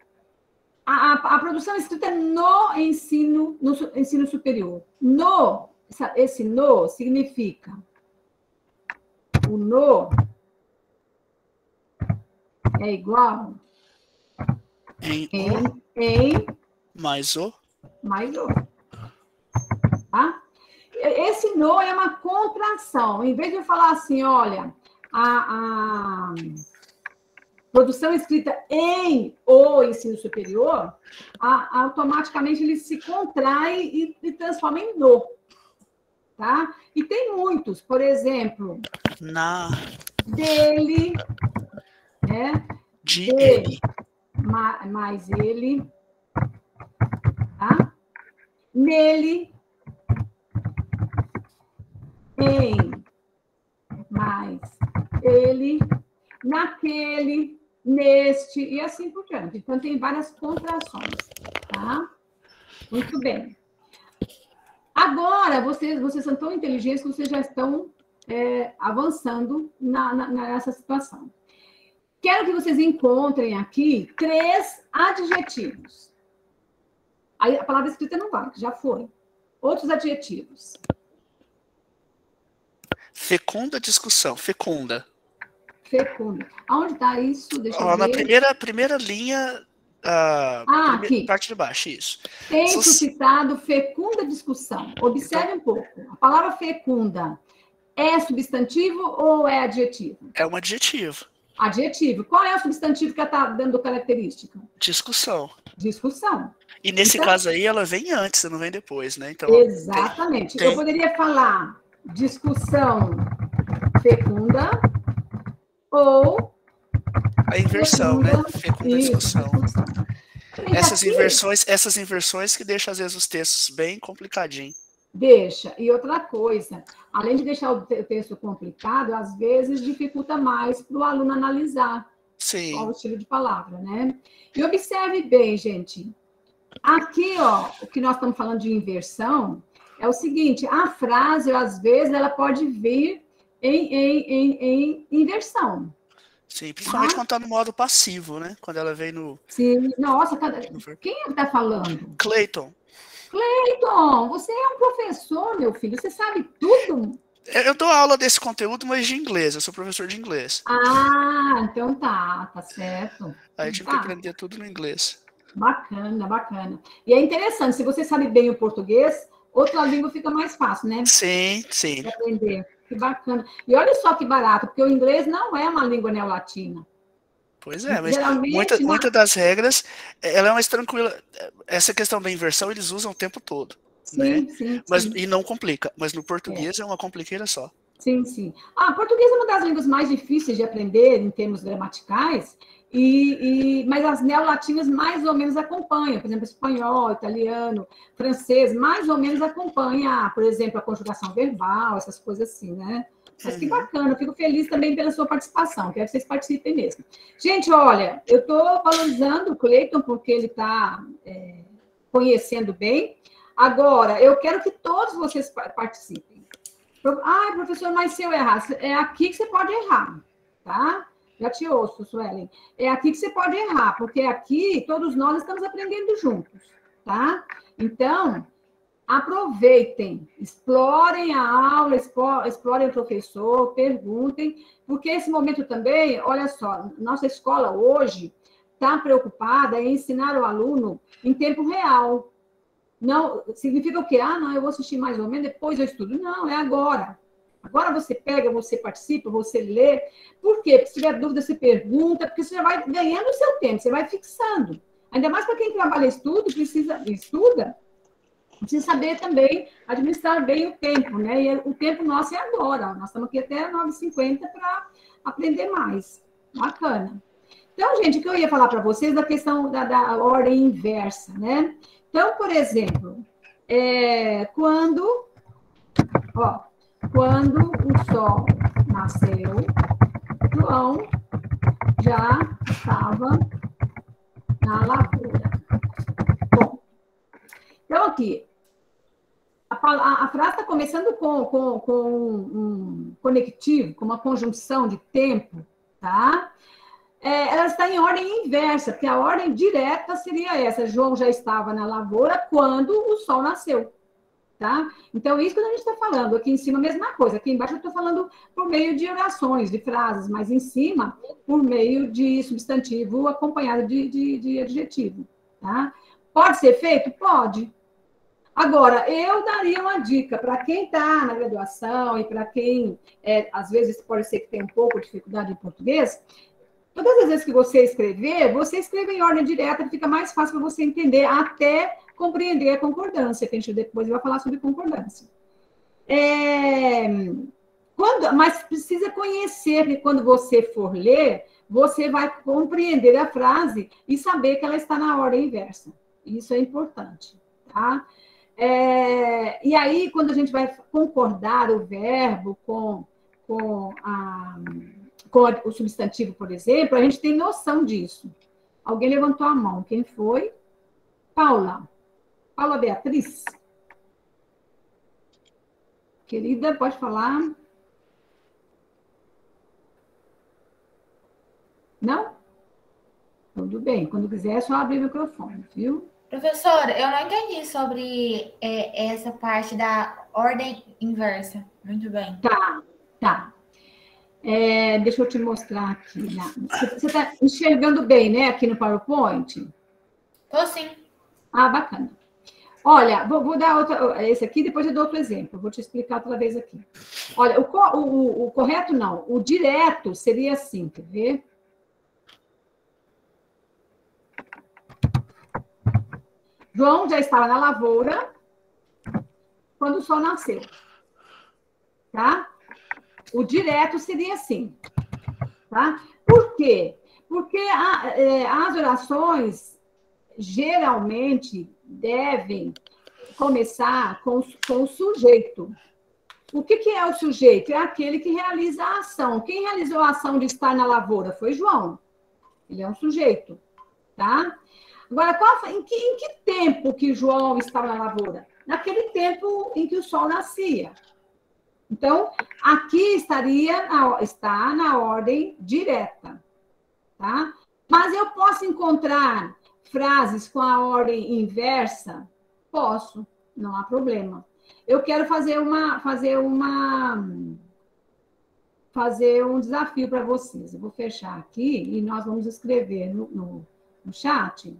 A produção escrita no ensino superior. Esse no significa o no é igual em mais o. Tá? Esse no é uma contração. Em vez de eu falar assim, olha, a produção escrita em o ensino superior, automaticamente ele se contrai e transforma em no. Tá? E tem muitos, por exemplo, dele, de ele, mais ele, tá? Nele, em, mais ele, naquele, neste, e assim por diante. Então, tem várias contrações, tá? Muito bem. Agora, vocês são tão inteligentes que vocês já estão avançando nessa situação. Quero que vocês encontrem aqui 3 adjetivos. Aí a palavra escrita não vale, já foi. Outros adjetivos. Fecunda discussão, fecunda. Fecunda. Aonde está isso? Deixa eu ver. Na primeira linha, aqui. Parte de baixo, isso. Tem suscitado fecunda discussão. Observe um pouco. A palavra fecunda é substantivo ou é adjetivo? É um adjetivo. Adjetivo. Qual é o substantivo que ela está dando característica? Discussão. Discussão. E nesse caso aí, ela vem antes, não vem depois, né? Então, exatamente. Eu poderia falar discussão fecunda ou a inversão, fecunda, né? Fecunda discussão. Essas inversões que deixam, às vezes, os textos bem complicadinhos. Deixa. E outra coisa, além de deixar o texto complicado, às vezes dificulta mais para o aluno analisar qual o estilo de palavra, né? E observe bem, gente. Aqui, ó, o que nós estamos falando de inversão é o seguinte, a frase, às vezes, ela pode vir em inversão. Sim, principalmente quando está no modo passivo, né? Quando ela vem no... Sim, nossa, quem é que está falando? Cleiton. Cleiton, você é um professor, meu filho, você sabe tudo. Eu dou aula desse conteúdo, mas de inglês, eu sou professor de inglês. Então tá certo. Aí eu tive que aprender tudo no inglês. Bacana, bacana. E é interessante, se você sabe bem o português, outra língua fica mais fácil, né? Sim. De aprender. Que bacana. E olha só que barato, porque o inglês não é uma língua neolatina. Pois é, mas muitas das regras, ela é mais tranquila. Essa questão da inversão, eles usam o tempo todo. Sim, né? sim. E não complica. Mas no português é uma compliqueira só. Sim. Português é uma das línguas mais difíceis de aprender em termos gramaticais, mas as neolatinas mais ou menos acompanham. Por exemplo, espanhol, italiano, francês, mais ou menos acompanha, por exemplo, a conjugação verbal, essas coisas assim, né? Mas que bacana, eu fico feliz também pela sua participação, quero que vocês participem mesmo. Gente, olha, eu estou valorizando o Cleiton porque ele está conhecendo bem. Agora, eu quero que todos vocês participem. Professor, mas se eu errar, é aqui que você pode errar, tá? Já te ouço, Suelen. É aqui que você pode errar, porque aqui todos nós estamos aprendendo juntos, tá? Então, aproveitem, explorem a aula, explorem o professor, perguntem, porque esse momento também, olha só, nossa escola hoje está preocupada em ensinar o aluno em tempo real. Não, significa o quê? Eu vou assistir mais ou menos, depois eu estudo. Não, é agora. Agora você pega, você participa, você lê. Por quê? Porque se tiver dúvida, você pergunta, porque você já vai ganhando o seu tempo, você vai fixando. Ainda mais para quem trabalha estuda, precisa saber também administrar bem o tempo, né? E o tempo nosso é agora. Nós estamos aqui até 9h50 para aprender mais. Bacana. Então, gente, o que eu ia falar para vocês da questão da ordem inversa, né? Então, por exemplo, quando o Sol nasceu, João já estava na lavoura. Bom, então aqui, a frase está começando com um conectivo, com uma conjunção de tempo, tá? Ela está em ordem inversa, porque a ordem direta seria essa. João já estava na lavoura quando o Sol nasceu. Tá? Então, isso que a gente está falando. Aqui em cima, a mesma coisa. Aqui embaixo, eu estou falando por meio de orações, de frases, mas em cima, por meio de substantivo acompanhado de adjetivo. Tá? Pode ser feito? Pode. Agora, eu daria uma dica para quem está na graduação e para quem, às vezes, pode ser que tenha um pouco de dificuldade em português. Todas as vezes que você escreva em ordem direta, que fica mais fácil para você entender, até compreender a concordância, que a gente depois vai falar sobre concordância. Mas precisa conhecer, porque quando você for ler, você vai compreender a frase e saber que ela está na ordem inversa. Isso é importante, tá? E aí, quando a gente vai concordar o verbo com o substantivo, por exemplo, a gente tem noção disso. Alguém levantou a mão. Quem foi? Paula. Paula Beatriz. Querida, pode falar? Não? Tudo bem. Quando quiser, é só abrir o microfone, viu? Professora, eu não entendi sobre essa parte da ordem inversa. Muito bem. Tá. Deixa eu te mostrar aqui. Você está enxergando bem, né, aqui no PowerPoint? Tô sim. Ah, bacana. Olha, vou dar esse aqui, depois eu dou outro exemplo. Vou te explicar outra vez aqui. Olha, o correto não. O direto seria assim, quer ver? João já estava na lavoura quando o Sol nasceu. Tá? O direto seria assim, tá? Por quê? Porque as orações geralmente devem começar com o sujeito. O que é o sujeito? É aquele que realiza a ação. Quem realizou a ação de estar na lavoura foi João. Ele é um sujeito, tá? Agora, em que tempo que João estava na lavoura? Naquele tempo em que o Sol nascia. Então, aqui está na ordem direta, tá? Mas eu posso encontrar frases com a ordem inversa? Posso, não há problema. Eu quero fazer um desafio para vocês. Eu vou fechar aqui e nós vamos escrever no chat.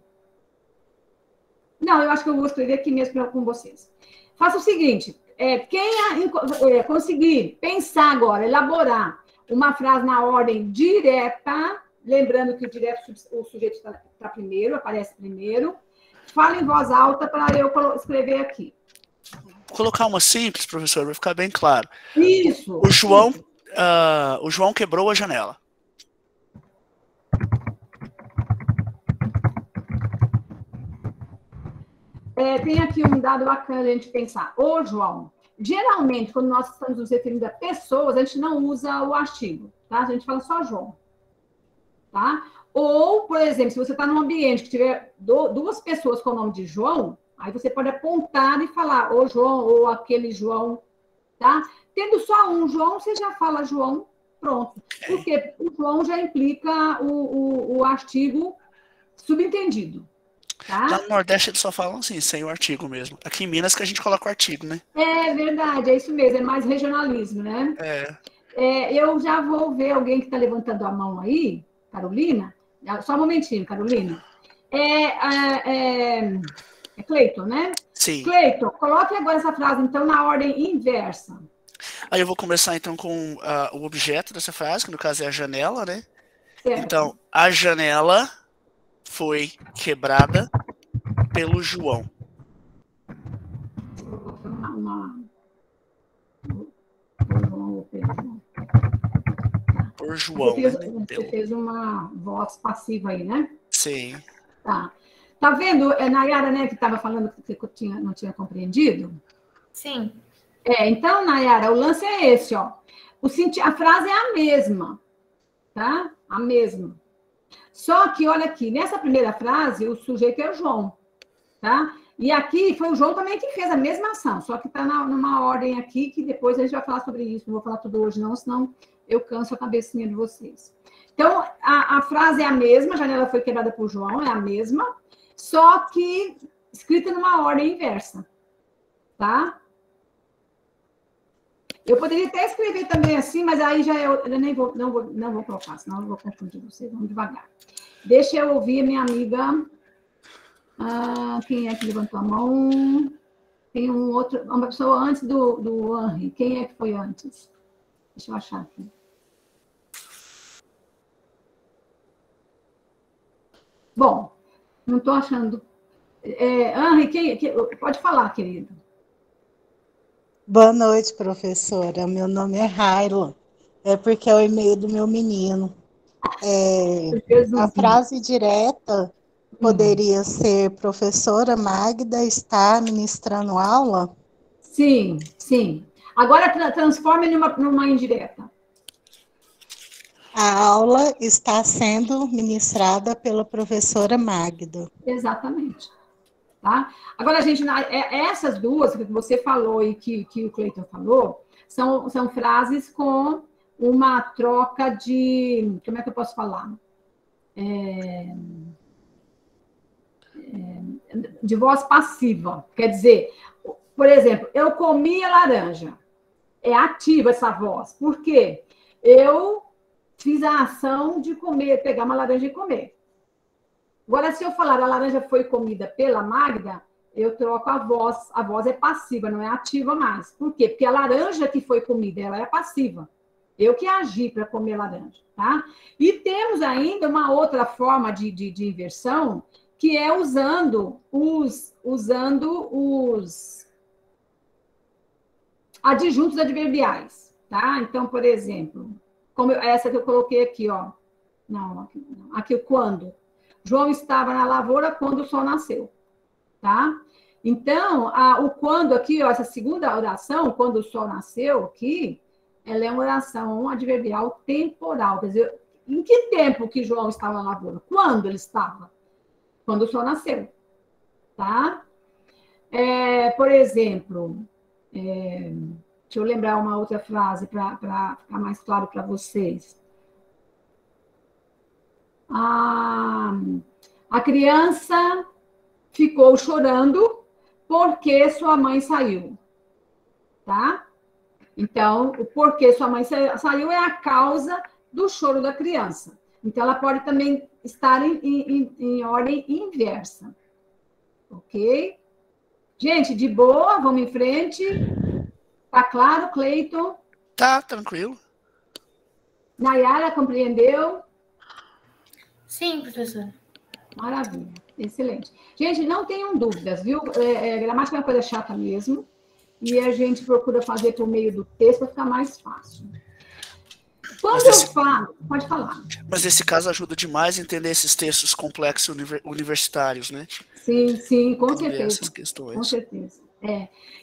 Não, eu acho que eu vou escrever aqui mesmo com vocês. Faça o seguinte... quem conseguir pensar agora, elaborar uma frase na ordem direta, lembrando que o sujeito está primeiro, aparece primeiro, fala em voz alta para eu escrever aqui. Vou colocar uma simples, professor, vai ficar bem claro. Isso. O João quebrou a janela. Tem aqui um dado bacana a gente pensar. Ô, João, geralmente, quando nós estamos nos referindo a pessoas, a gente não usa o artigo, tá? A gente fala só João, tá? Ou, por exemplo, se você está num ambiente que tiver duas pessoas com o nome de João, aí você pode apontar e falar ô, João, ou aquele João, tá? Tendo só um João, você já fala João, pronto. Porque o João já implica o artigo subentendido. Tá? Lá no Nordeste eles só falam assim, sem o artigo mesmo. Aqui em Minas que a gente coloca o artigo, né? É verdade, é isso mesmo, é mais regionalismo, né? Eu já vou ver alguém que está levantando a mão aí, Carolina. Só um momentinho, Carolina. É Cleiton, né? Sim. Cleiton, coloque agora essa frase, então, na ordem inversa. Aí eu vou começar, então, com o objeto dessa frase, que no caso é a janela, né? Certo. Então, a janela foi quebrada pelo João. Por João, você fez uma voz passiva aí, né? Sim. Tá. Tá vendo, Nayara, né, que estava falando que você não tinha compreendido? Sim. Então, Nayara, o lance é esse, ó. A frase é a mesma, tá? A mesma. Só que, olha aqui, nessa primeira frase, o sujeito é o João, tá? E aqui foi o João também que fez a mesma ação, só que está numa ordem aqui, que depois a gente vai falar sobre isso. Não vou falar tudo hoje, não, senão eu canso a cabecinha de vocês. Então, a frase é a mesma, a janela foi quebrada por João, é a mesma, só que escrita numa ordem inversa, tá? Eu poderia até escrever também assim, mas aí já eu nem vou, não vou colocar, senão eu vou confundir vocês, vamos devagar. Deixa eu ouvir minha amiga. Quem é que levantou a mão? Tem uma pessoa antes do Henri. Quem é que foi antes? Deixa eu achar aqui. Bom, não estou achando. Henri, pode falar, querido. Boa noite, professora. Meu nome é Raila. É porque é o e-mail do meu menino. A frase direta poderia ser: professora Magda está ministrando aula? Sim, sim. Agora transforme numa indireta. A aula está sendo ministrada pela professora Magda. Exatamente. Tá? Agora, gente, essas duas que você falou e que o Cleiton falou, são frases com uma troca de... Como é que eu posso falar? De voz passiva. Quer dizer, por exemplo, eu comi a laranja. É ativa essa voz. Por quê? Eu fiz a ação de comer, pegar uma laranja e comer. Agora, se eu falar a laranja foi comida pela Magda, eu troco a voz. A voz é passiva, não é ativa mais. Por quê? Porque a laranja que foi comida, ela é passiva. Eu que agi para comer laranja, tá? E temos ainda uma outra forma de inversão, que é usando os adjuntos adverbiais, tá? Então, por exemplo, como essa que eu coloquei aqui, ó. Não, aqui o quando. João estava na lavoura quando o sol nasceu, tá? Então, o quando aqui, ó, essa segunda oração, quando o sol nasceu aqui, ela é uma oração adverbial temporal. Quer dizer, em que tempo que João estava na lavoura? Quando ele estava? Quando o sol nasceu, tá? Por exemplo, deixa eu lembrar uma outra frase para ficar mais claro para vocês. A criança ficou chorando porque sua mãe saiu, tá? Então, o porquê sua mãe saiu é a causa do choro da criança. Então, ela pode também estar em ordem inversa, ok? Gente, de boa, vamos em frente. Tá claro, Cleiton? Tá, tranquilo. Nayara, compreendeu? Sim, professora. Maravilha, excelente. Gente, não tenham dúvidas, viu? Gramática é uma coisa chata mesmo, e a gente procura fazer por meio do texto para ficar mais fácil. Quando eu falo... Pode falar. Mas nesse caso ajuda demais a entender esses textos complexos universitários, né? Sim, com certeza. Essas questões. Com certeza.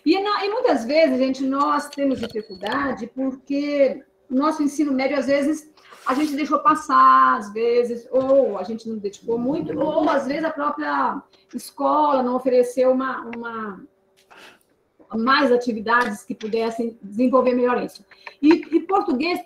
E muitas vezes, gente, nós temos dificuldade porque o nosso ensino médio, às vezes, a gente deixou passar, às vezes, ou a gente não dedicou muito, ou às vezes a própria escola não ofereceu mais atividades que pudessem desenvolver melhor isso. E português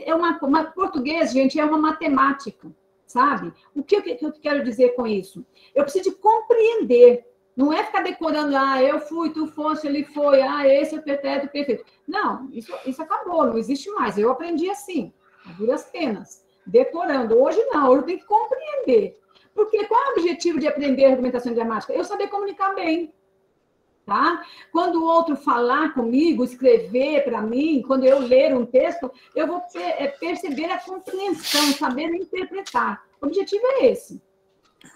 português, gente, é uma matemática, sabe? O que eu quero dizer com isso? Eu preciso de compreender. Não é ficar decorando, eu fui, tu foste, ele foi, esse é o pretérito perfeito. Não, isso acabou, não existe mais. Eu aprendi assim, a duras penas, decorando. Hoje não, hoje eu tenho que compreender. Porque qual é o objetivo de aprender argumentação gramática? Eu saber comunicar bem, tá? Quando o outro falar comigo, escrever para mim, quando eu ler um texto, eu vou perceber a compreensão, saber interpretar. O objetivo é esse,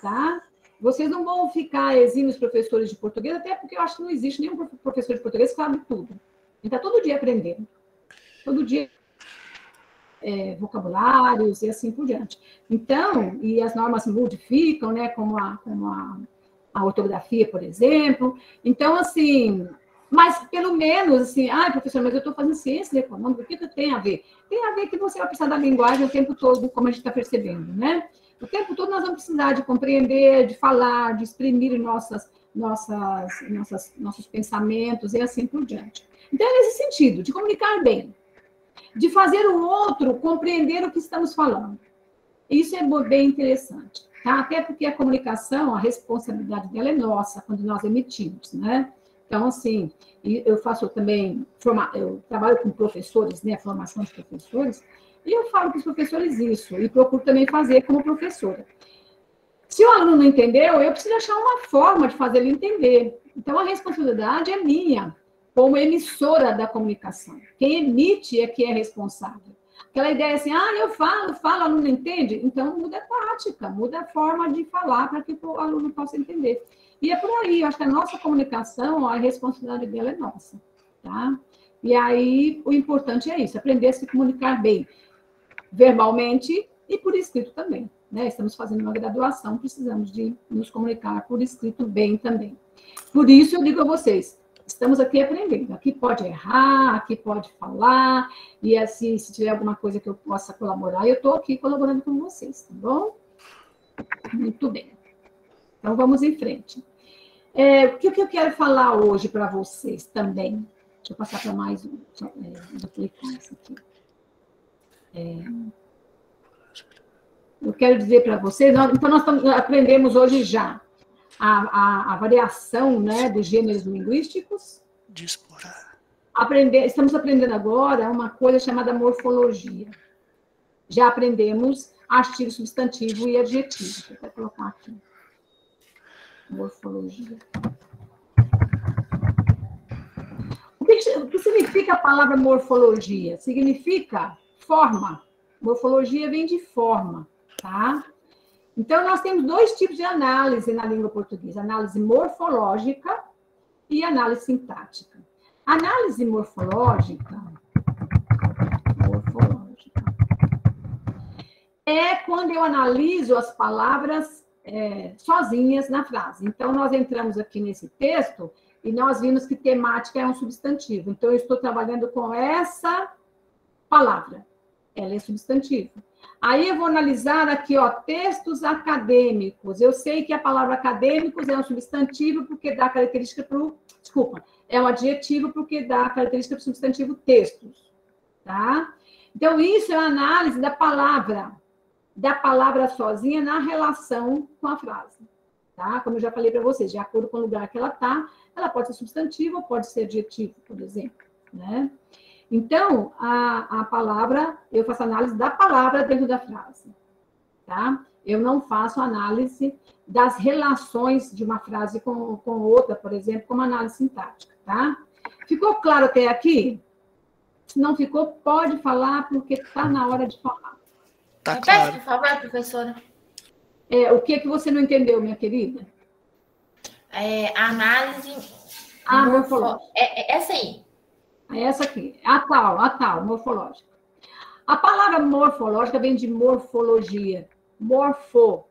tá? Vocês não vão ficar exímios professores de português, até porque eu acho que não existe nenhum professor de português que sabe tudo. Ele está todo dia aprendendo. Todo dia. vocabulários e assim por diante. Então, e as normas modificam, né, como a ortografia, por exemplo. Então, assim, mas pelo menos, assim, professor, mas eu estou fazendo ciência econômica, o que tem a ver? Tem a ver que você vai precisar da linguagem o tempo todo, como a gente está percebendo, né? O tempo todo nós vamos precisar de compreender, de falar, de exprimir nossos pensamentos e assim por diante. Então, é nesse sentido, de comunicar bem, de fazer o outro compreender o que estamos falando. Isso é bem interessante, tá? Até porque a comunicação, a responsabilidade dela é nossa, quando nós emitimos, né? Então, assim, eu faço também, eu trabalho com professores, né, formação de professores, e eu falo para os professores isso, e procuro também fazer como professora. Se o aluno não entendeu, eu preciso achar uma forma de fazer ele entender. Então, a responsabilidade é minha, como emissora da comunicação. Quem emite é que é responsável. Aquela ideia assim, eu falo, o aluno não entende, então muda a tática, muda a forma de falar para que o aluno possa entender. E é por aí, eu acho que a nossa comunicação, a responsabilidade dela é nossa, tá? E aí, o importante é isso, aprender a se comunicar bem, verbalmente e por escrito também, né? Estamos fazendo uma graduação, precisamos de nos comunicar por escrito bem também. Por isso, eu digo a vocês, estamos aqui aprendendo, aqui pode errar, aqui pode falar, e assim, se tiver alguma coisa que eu possa colaborar, eu estou aqui colaborando com vocês, tá bom? Muito bem. Então, vamos em frente. O que eu quero falar hoje para vocês também? Deixa eu passar para mais um. Vou clicar isso aqui. Eu quero dizer para vocês, então nós aprendemos hoje já a variação, né, dos gêneros linguísticos. Estamos aprendendo agora uma coisa chamada morfologia. Já aprendemos artigo, substantivo e adjetivo. Deixa eu até colocar aqui. Morfologia. O que significa a palavra morfologia? Significa forma. Morfologia vem de forma, tá? Então, nós temos dois tipos de análise na língua portuguesa: análise morfológica e análise sintática. Análise morfológica é quando eu analiso as palavras sozinhas na frase. Então, nós entramos aqui nesse texto e nós vimos que temática é um substantivo. Então, eu estou trabalhando com essa palavra. Ela é substantivo. Aí eu vou analisar aqui, textos acadêmicos. Eu sei que a palavra acadêmicos é um substantivo porque dá característica para o... Desculpa, é um adjetivo porque dá característica para o substantivo textos. Tá? Então, isso é a análise da palavra sozinha na relação com a frase. Tá? Como eu já falei para vocês, de acordo com o lugar que ela está, ela pode ser substantivo ou pode ser adjetivo, por exemplo. Né? Então, a palavra, eu faço análise da palavra dentro da frase. Tá? Eu não faço análise das relações de uma frase com outra, por exemplo, como análise sintática. Tá? Ficou claro até aqui? Se não ficou, pode falar, porque está na hora de falar. Tá claro. Por favor, professora. O que você não entendeu, minha querida? Análise morfológica. Essa aí. Essa aqui. A tal, morfológica. A palavra morfológica vem de morfologia. Morfo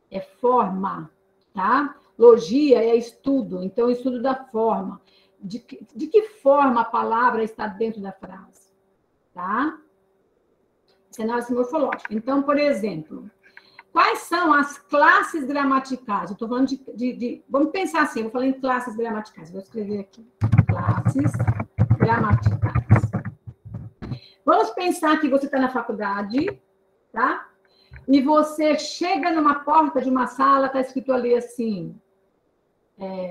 é forma, tá? Logia é estudo, então estudo da forma. De que forma a palavra está dentro da frase, tá? Isso é análise morfológica. Então, por exemplo, quais são as classes gramaticais? Eu estou falando vamos pensar assim, eu vou falar em classes gramaticais. Vou escrever aqui. Classes gramaticais. Vamos pensar que você está na faculdade, tá? E você chega numa porta de uma sala, está escrito ali assim,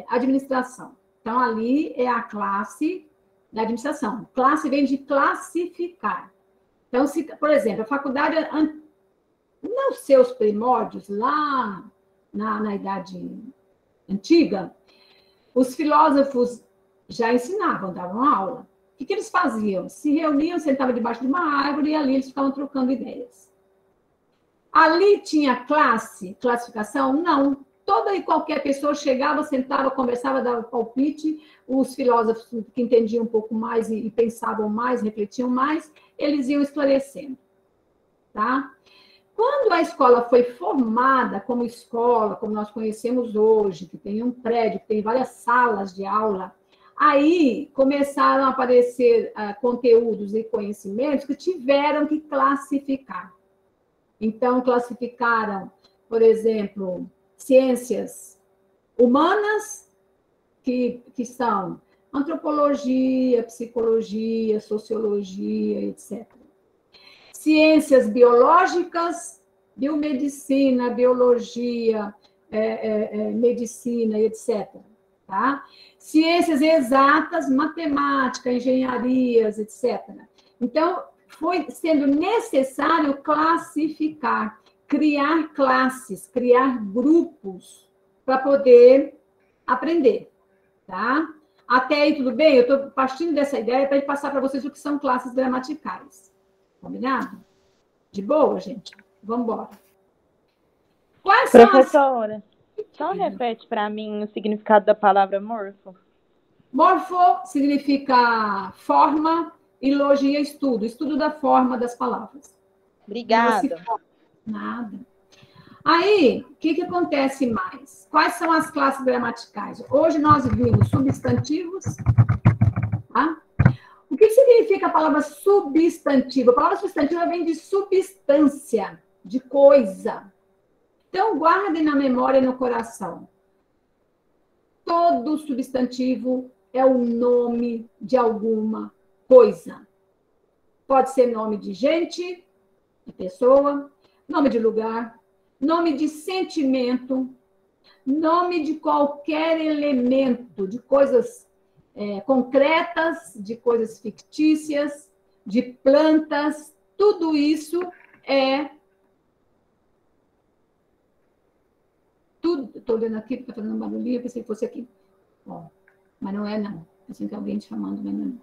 administração. Então, ali é a classe da administração. Classe vem de classificar. Então, por exemplo, a faculdade, nos seus primórdios, lá na Idade Antiga, os filósofos já ensinavam, davam aula. O que eles faziam? Se reuniam, sentavam debaixo de uma árvore e ali eles ficavam trocando ideias. Ali tinha classificação? Não. Toda e qualquer pessoa chegava, sentava, conversava, dava palpite. Os filósofos que entendiam um pouco mais e pensavam mais, refletiam mais, eles iam esclarecendo. tá? Quando a escola foi formada como escola, como nós conhecemos hoje, que tem um prédio, que tem várias salas de aula, aí começaram a aparecer conteúdos e conhecimentos que tiveram que classificar. Então, classificaram, por exemplo, ciências humanas, que são antropologia, psicologia, sociologia, etc. Ciências biológicas, biomedicina, biologia, medicina, etc. Tá? Ciências exatas, matemática, engenharias, etc. Então, foi sendo necessário classificar, criar classes, criar grupos para poder aprender, tá? Até aí, tudo bem? Eu estou partindo dessa ideia para passar para vocês o que são classes gramaticais. Combinado? De boa, gente? Vamos embora. Quais são Professora, só repete para mim o significado da palavra morfo. Morfo significa forma, e logia estudo, estudo da forma das palavras. Obrigada. Nada. Aí, o que acontece mais? Quais são as classes gramaticais? Hoje nós vimos substantivos, tá? O que significa a palavra substantivo? A palavra substantiva vem de substância, de coisa. Então, guardem na memória e no coração. Todo substantivo é o nome de alguma coisa. Pode ser nome de gente, de pessoa, nome de lugar, nome de sentimento, nome de qualquer elemento, de coisas concretas, de coisas fictícias, de plantas, tudo isso é... Estou olhando aqui, porque está fazendo um barulhinho, eu pensei que fosse aqui. Ó, mas não é, não. Pensei que alguém te chamando, mas não.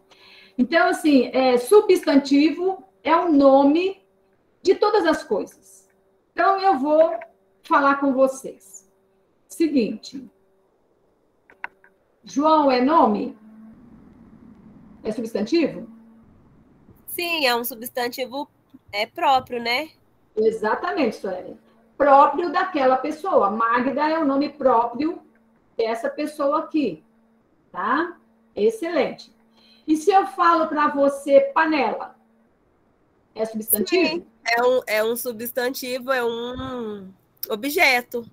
Então, assim, substantivo é o nome de todas as coisas. Então, eu vou falar com vocês. Seguinte. João é nome? É substantivo? Sim, é um substantivo próprio, né? Exatamente, Sueli. Próprio daquela pessoa. Magda é o nome próprio dessa pessoa aqui. Tá? Excelente. E se eu falo para você panela? É substantivo? Sim, é um substantivo, é um objeto.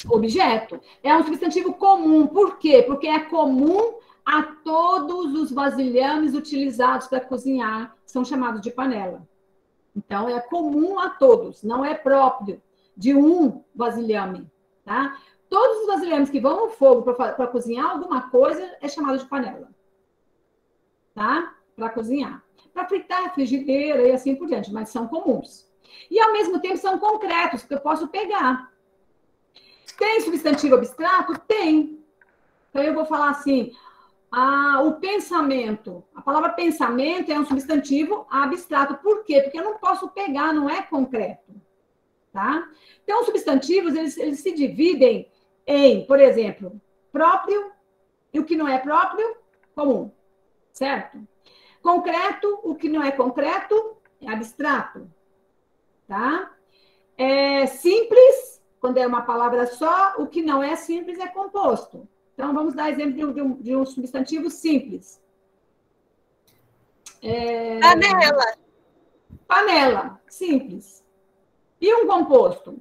Objeto. É um substantivo comum. Por quê? Porque é comum a todos os vasilhames utilizados para cozinhar, são chamados de panela. Então, é comum a todos, não é próprio de um vasilhame, tá? Todos os vasilhames que vão no fogo para cozinhar alguma coisa é chamado de panela, tá? Para cozinhar. Para fritar, frigideira e assim por diante, mas são comuns. E, ao mesmo tempo, são concretos, que eu posso pegar. Tem substantivo abstrato? Tem. Então, eu vou falar assim, o pensamento. A palavra pensamento é um substantivo abstrato. Por quê? Porque eu não posso pegar, não é concreto. Tá? Então, os substantivos, eles se dividem em, por exemplo, próprio e o que não é próprio, comum. Certo? Concreto, o que não é concreto, é abstrato. Tá? Simples, quando é uma palavra só, o que não é simples é composto. Então, vamos dar exemplo de um substantivo simples. Panela. Panela, simples. E um composto?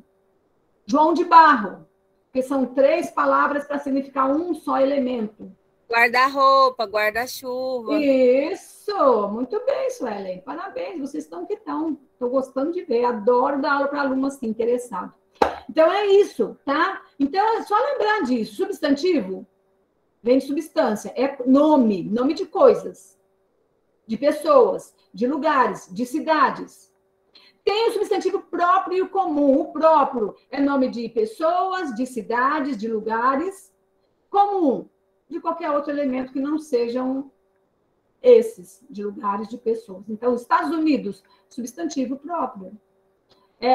João de Barro, que são 3 palavras para significar um só elemento. Guarda-roupa, guarda-chuva. Isso! Muito bem, Suelen. Parabéns, vocês estão que estão. Estou gostando de ver. Adoro dar aula para aluno assim, interessado. Então, é isso, tá? Então, é só lembrar disso. Substantivo vem de substância. É nome de coisas, de pessoas, de lugares, de cidades. Tem o substantivo próprio e comum. O próprio é nome de pessoas, de cidades, de lugares. Comum, de qualquer outro elemento que não sejam esses, de lugares, de pessoas. Então, Estados Unidos, substantivo próprio.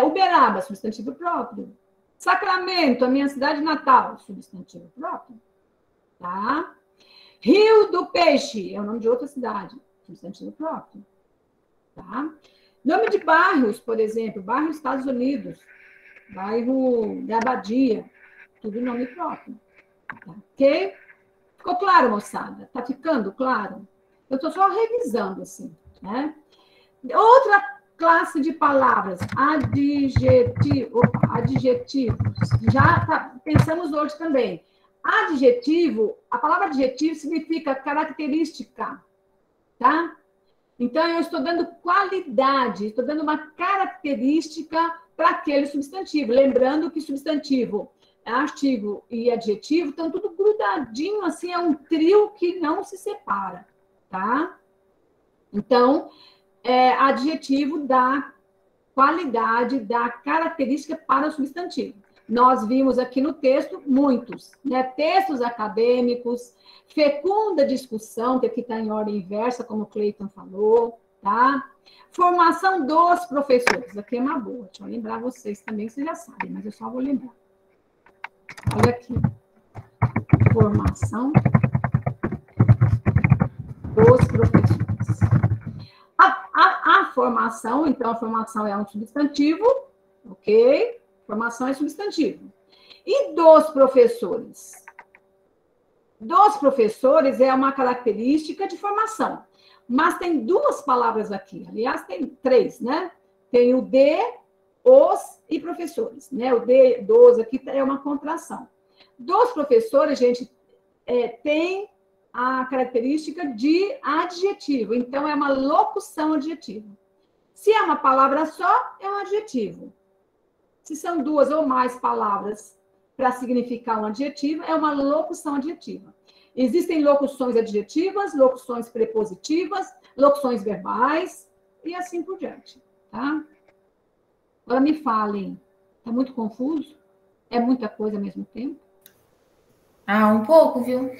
Uberaba, substantivo próprio. Sacramento, a minha cidade natal, substantivo próprio. Tá? Rio do Peixe, é o nome de outra cidade, substantivo próprio. Tá? Nome de bairros, por exemplo, bairro Estados Unidos, bairro da Abadia, tudo nome próprio. Ok? Ficou claro, moçada? Tá ficando claro? Eu estou só revisando, assim, né? Outra classe de palavras, adjetivos. Já pensamos hoje também. Adjetivo, a palavra adjetivo significa característica, tá? Então, eu estou dando qualidade, estou dando uma característica para aquele substantivo. Lembrando que substantivo, artigo e adjetivo estão tudo grudadinho, assim, é um trio que não se separa, tá? Então, adjetivo dá qualidade, dá característica para o substantivo. Nós vimos aqui no texto muitos, né? Textos acadêmicos, fecunda discussão, que aqui está em ordem inversa, como o Cleiton falou, tá? Formação dos professores, aqui é uma boa, deixa eu lembrar vocês também, que vocês já sabem, mas eu só vou lembrar. Olha aqui. Formação dos professores. A formação, então, a formação é um substantivo, ok? Formação é substantivo. E dos professores? Dos professores é uma característica de formação. Mas tem duas palavras aqui. Aliás, tem três, né? Tem o de, os e professores, né? O de, dos aqui é uma contração. Dos professores, gente, tem a característica de adjetivo. Então, é uma locução adjetiva. Se é uma palavra só, é um adjetivo. Se são duas ou mais palavras para significar um adjetivo, é uma locução adjetiva. Existem locuções adjetivas, locuções prepositivas, locuções verbais e assim por diante, tá? Agora me falem, está muito confuso? É muita coisa ao mesmo tempo? Um pouco, viu?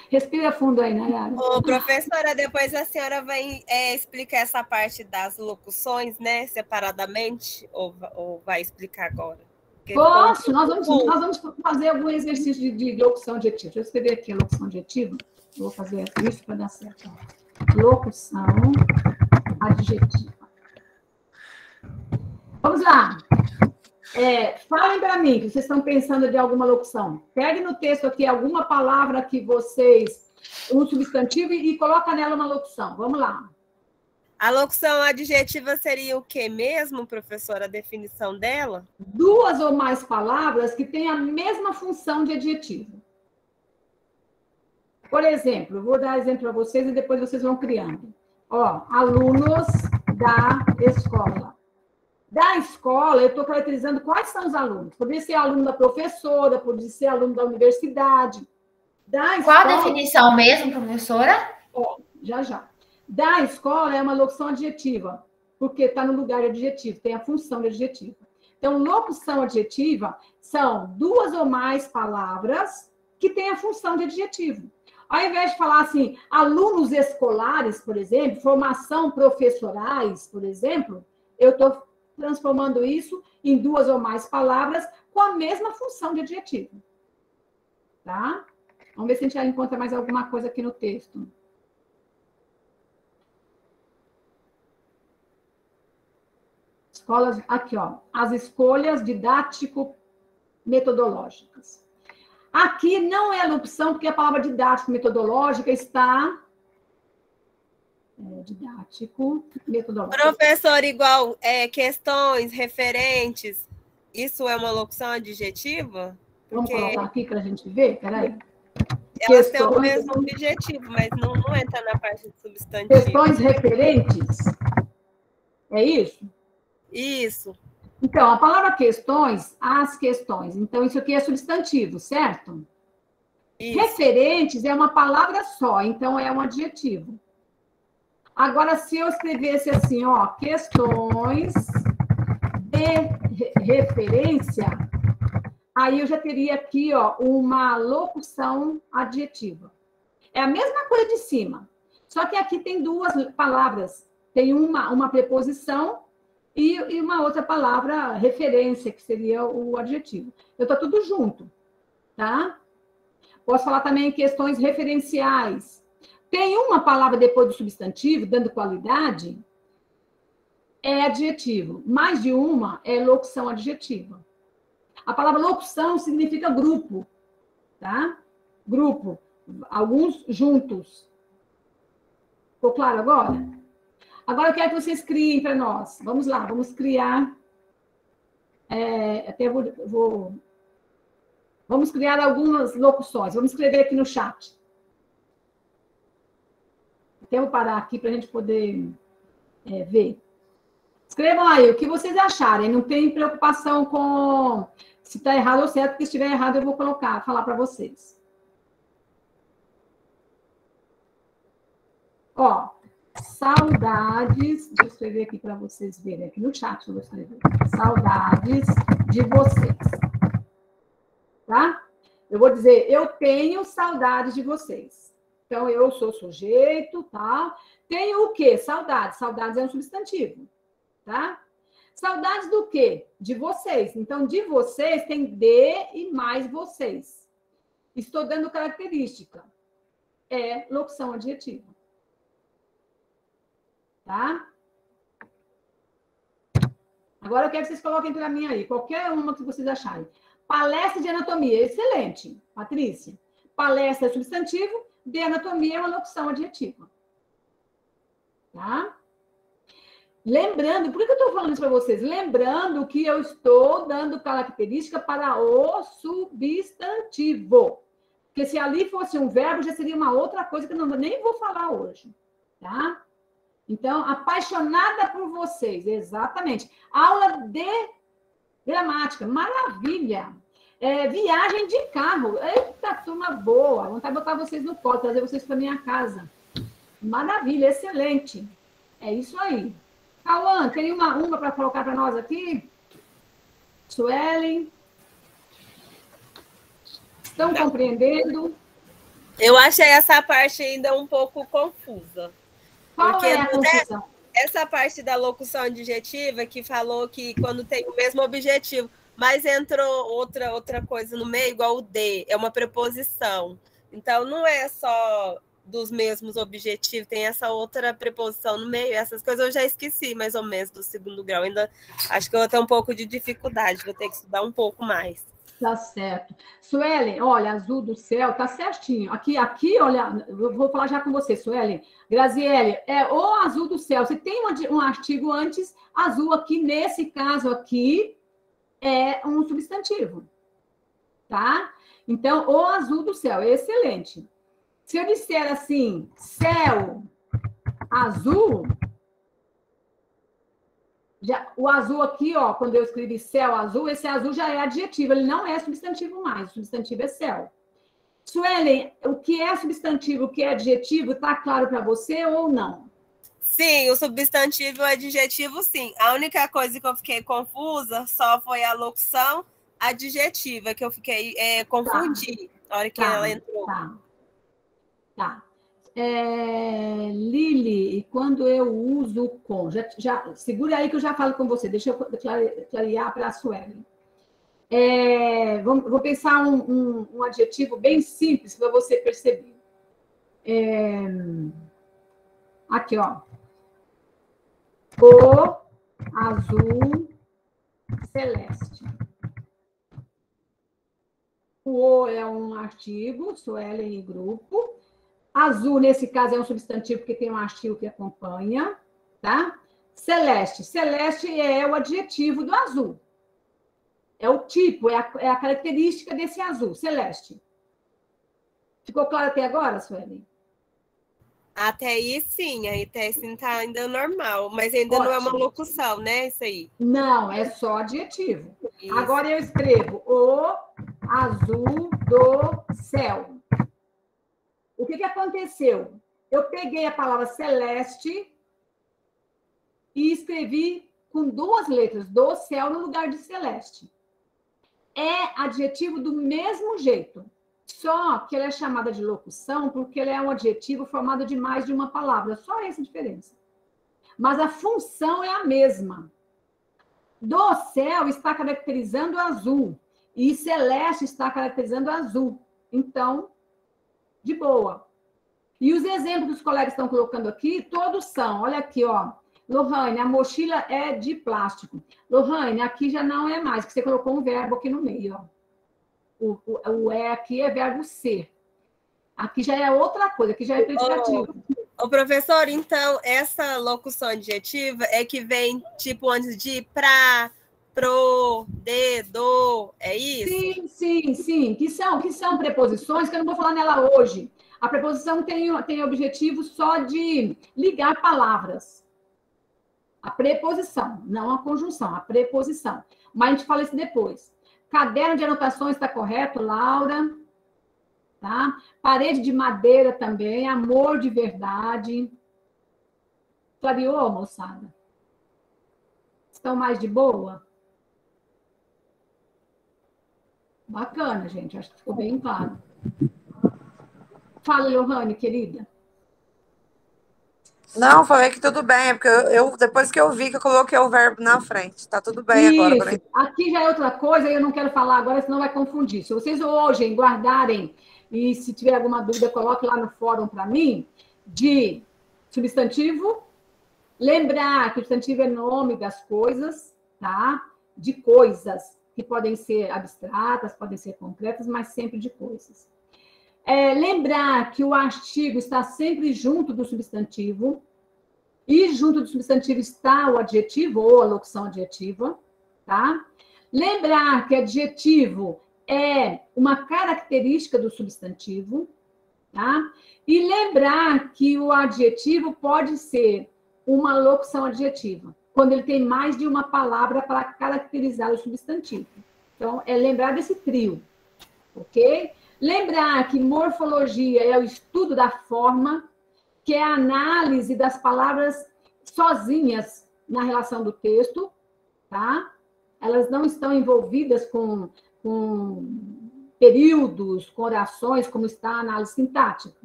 Respira fundo aí, Nayara. Ô, professora, depois a senhora vai explicar essa parte das locuções, né, separadamente, ou vai explicar agora? Posso, nós vamos fazer algum exercício de locução adjetiva. Deixa eu escrever aqui a locução adjetiva. Eu vou fazer isso para dar certo. Locução adjetiva. Vamos lá. Falem para mim, que vocês estão pensando de alguma locução. Pegue no texto aqui alguma palavra que vocês... Um substantivo e coloca nela uma locução. Vamos lá. A locução adjetiva seria o que mesmo, professora? A definição dela? Duas ou mais palavras que têm a mesma função de adjetivo. Por exemplo, eu vou dar exemplo para vocês e depois vocês vão criando. Ó, alunos da escola. Da escola, eu estou caracterizando quais são os alunos. Poderia ser aluno da professora, poderia ser aluno da universidade. Da escola... Qual a definição mesmo, professora? Ó, já. Da escola é uma locução adjetiva, porque está no lugar de adjetivo, tem a função de adjetivo. Então, locução adjetiva são duas ou mais palavras que têm a função de adjetivo. Ao invés de falar assim, alunos escolares, por exemplo, formação professorais, por exemplo, eu estou transformando isso em duas ou mais palavras com a mesma função de adjetivo. Tá? Vamos ver se a gente já encontra mais alguma coisa aqui no texto. Escolas, aqui, ó, as escolhas didático-metodológicas. Aqui não é a opção, porque a palavra didático-metodológica está... didático-metodológica. Professor, igual questões, referentes, isso é uma locução adjetiva? Porque... Vamos colocar aqui para a gente ver? Peraí. Elas têm o mesmo objetivo, mas não entra na parte de substantivo. Questões referentes? É isso? Isso. Então, a palavra questões, as questões. Então, isso aqui é substantivo, certo? Isso. Referentes é uma palavra só, então é um adjetivo. Agora, se eu escrevesse assim, ó, questões de referência, aí eu já teria aqui, ó, uma locução adjetiva. É a mesma coisa de cima, só que aqui tem duas palavras. Tem uma preposição e uma outra palavra, referência, que seria o adjetivo. Eu estou tudo junto, tá? Posso falar também em questões referenciais. Tem uma palavra depois do substantivo, dando qualidade, é adjetivo. Mais de uma é locução adjetiva. A palavra locução significa grupo, tá? Grupo. Alguns juntos. Ficou claro agora? Agora eu quero que vocês criem para nós. Vamos lá, vamos criar. Vamos criar algumas locuções. Vamos escrever aqui no chat. Até vou parar aqui para a gente poder ver. Escrevam aí o que vocês acharem. Não tem preocupação com se está errado ou certo, porque se estiver errado eu vou falar para vocês. Ó, saudades, deixa eu escrever aqui para vocês verem, aqui no chat eu vou escrever. Saudades de vocês. Tá? Eu vou dizer, eu tenho saudades de vocês. Então, eu sou sujeito, tá? Tenho o quê? Saudades. Saudades é um substantivo, tá? Saudades do quê? De vocês. Então, de vocês tem de e mais vocês. Estou dando característica. É locução adjetiva. Tá? Agora eu quero que vocês coloquem para mim aí, qualquer uma que vocês acharem. Palestra de anatomia, excelente, Patrícia. Palestra é substantivo, de anatomia é uma locução adjetiva. Tá? Lembrando, por que eu estou falando isso para vocês? Lembrando que eu estou dando característica para o substantivo. Porque se ali fosse um verbo, já seria uma outra coisa que eu nem vou falar hoje. Tá? Então, apaixonada por vocês, exatamente. Aula de gramática, maravilha. Viagem de carro, eita, turma boa. Vontade de botar vocês no colo, trazer vocês para minha casa. Maravilha, excelente. É isso aí. Cauã, tem uma para colocar para nós aqui? Suelen? Estão compreendendo? Eu achei essa parte ainda um pouco confusa. Qual porque é a confusão? Essa parte da locução adjetiva que falou que quando tem o mesmo objetivo, mas entrou outra coisa no meio, igual o de, é uma preposição. Então, não é só dos mesmos objetivos, tem essa outra preposição no meio, essas coisas eu já esqueci mais ou menos do segundo grau. Ainda acho que eu vou ter um pouco de dificuldade, vou ter que estudar um pouco mais. Tá certo. Suelen, olha, azul do céu, tá certinho. Aqui, olha, eu vou falar já com você, Suelen. Graziele, é o azul do céu. Você tem um artigo antes, azul aqui, nesse caso aqui, é um substantivo. Tá? Então, o azul do céu, excelente. Se eu disser assim, céu azul, o azul aqui, ó, quando eu escrevi céu azul, esse azul já é adjetivo, ele não é substantivo mais, o substantivo é céu. Suelen, o que é substantivo, o que é adjetivo, tá claro para você ou não? Sim, o substantivo e o adjetivo, sim. A única coisa que eu fiquei confusa só foi a locução adjetiva, que eu fiquei confundi na hora que ela entrou. Tá. Lili, e quando eu uso com, já segura aí que eu já falo com você, deixa eu clarear para a Suelen. Vou pensar um adjetivo bem simples para você perceber. Aqui, ó. O azul celeste. O é um artigo, Suelen e grupo. Azul, nesse caso, é um substantivo porque tem um artigo que acompanha, tá? Celeste. Celeste é o adjetivo do azul. É o tipo, é a característica desse azul, celeste. Ficou claro até agora, Suelen? Até aí, sim. Até assim tá ainda normal. Mas ainda não é uma locução, né? Isso aí. Não, é só adjetivo. Isso. Agora eu escrevo o azul do céu. O que aconteceu? Eu peguei a palavra celeste e escrevi com duas letras, do céu no lugar de celeste. É adjetivo do mesmo jeito, só que ela é chamada de locução porque ela é um adjetivo formado de mais de uma palavra, só essa diferença. Mas a função é a mesma. Do céu está caracterizando azul e celeste está caracterizando azul. Então, de boa. E os exemplos que os colegas estão colocando aqui, todos são, olha aqui, ó. Lohane, a mochila é de plástico. Lohane, aqui já não é mais, porque você colocou um verbo aqui no meio, ó. O é aqui é verbo ser. Aqui já é outra coisa, aqui já é predicativo. Ô, professor, então, essa locução adjetiva é que vem, tipo, antes de pra, pro, de, do, é isso? Sim. Que são preposições que eu não vou falar nela hoje. A preposição tem objetivo só de ligar palavras. A preposição, não a conjunção, a preposição. Mas a gente fala isso depois. Caderno de anotações está correto, Laura? Tá? Parede de madeira também, amor de verdade. Clareou, moçada? Estão mais de boa? Bacana, gente. Acho que ficou bem claro. Fala, Lohane, querida. Não, falei que tudo bem, é porque depois que eu vi que eu coloquei o verbo na frente. Tá tudo bem agora. Isso. Aqui já é outra coisa, eu não quero falar agora, senão vai confundir. Se vocês hoje guardarem, e se tiver alguma dúvida, coloque lá no fórum para mim, de substantivo, lembrar que o substantivo é nome das coisas, tá? De coisas, que podem ser abstratas, podem ser concretas, mas sempre de coisas. Lembrar que o artigo está sempre junto do substantivo, e junto do substantivo está o adjetivo ou a locução adjetiva, tá? Lembrar que adjetivo é uma característica do substantivo, tá? E lembrar que o adjetivo pode ser uma locução adjetiva, quando ele tem mais de uma palavra para caracterizar o substantivo. Então, é lembrar desse trio, ok? Lembrar que morfologia é o estudo da forma, que é a análise das palavras sozinhas na relação do texto, tá? Elas não estão envolvidas com períodos, com orações, como está a análise sintática.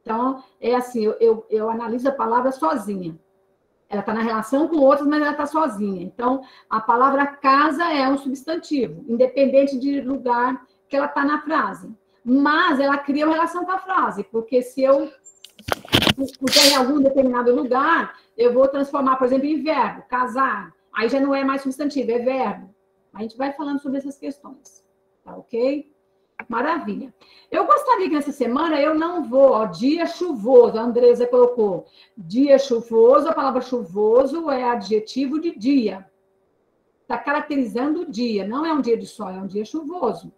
Então, é assim, eu analiso a palavra sozinha. Ela está na relação com outras, mas ela está sozinha. Então, a palavra casa é um substantivo, independente de lugar que ela está na frase. Mas ela cria uma relação com a frase, porque se eu puser em algum determinado lugar, eu vou transformar, por exemplo, em verbo, casar. Aí já não é mais substantivo, é verbo. A gente vai falando sobre essas questões, tá ok? Maravilha. Eu gostaria que nessa semana eu não vou, ó, dia chuvoso, a Andresa colocou, dia chuvoso, a palavra chuvoso é adjetivo de dia. Está caracterizando o dia, não é um dia de sol, é um dia chuvoso.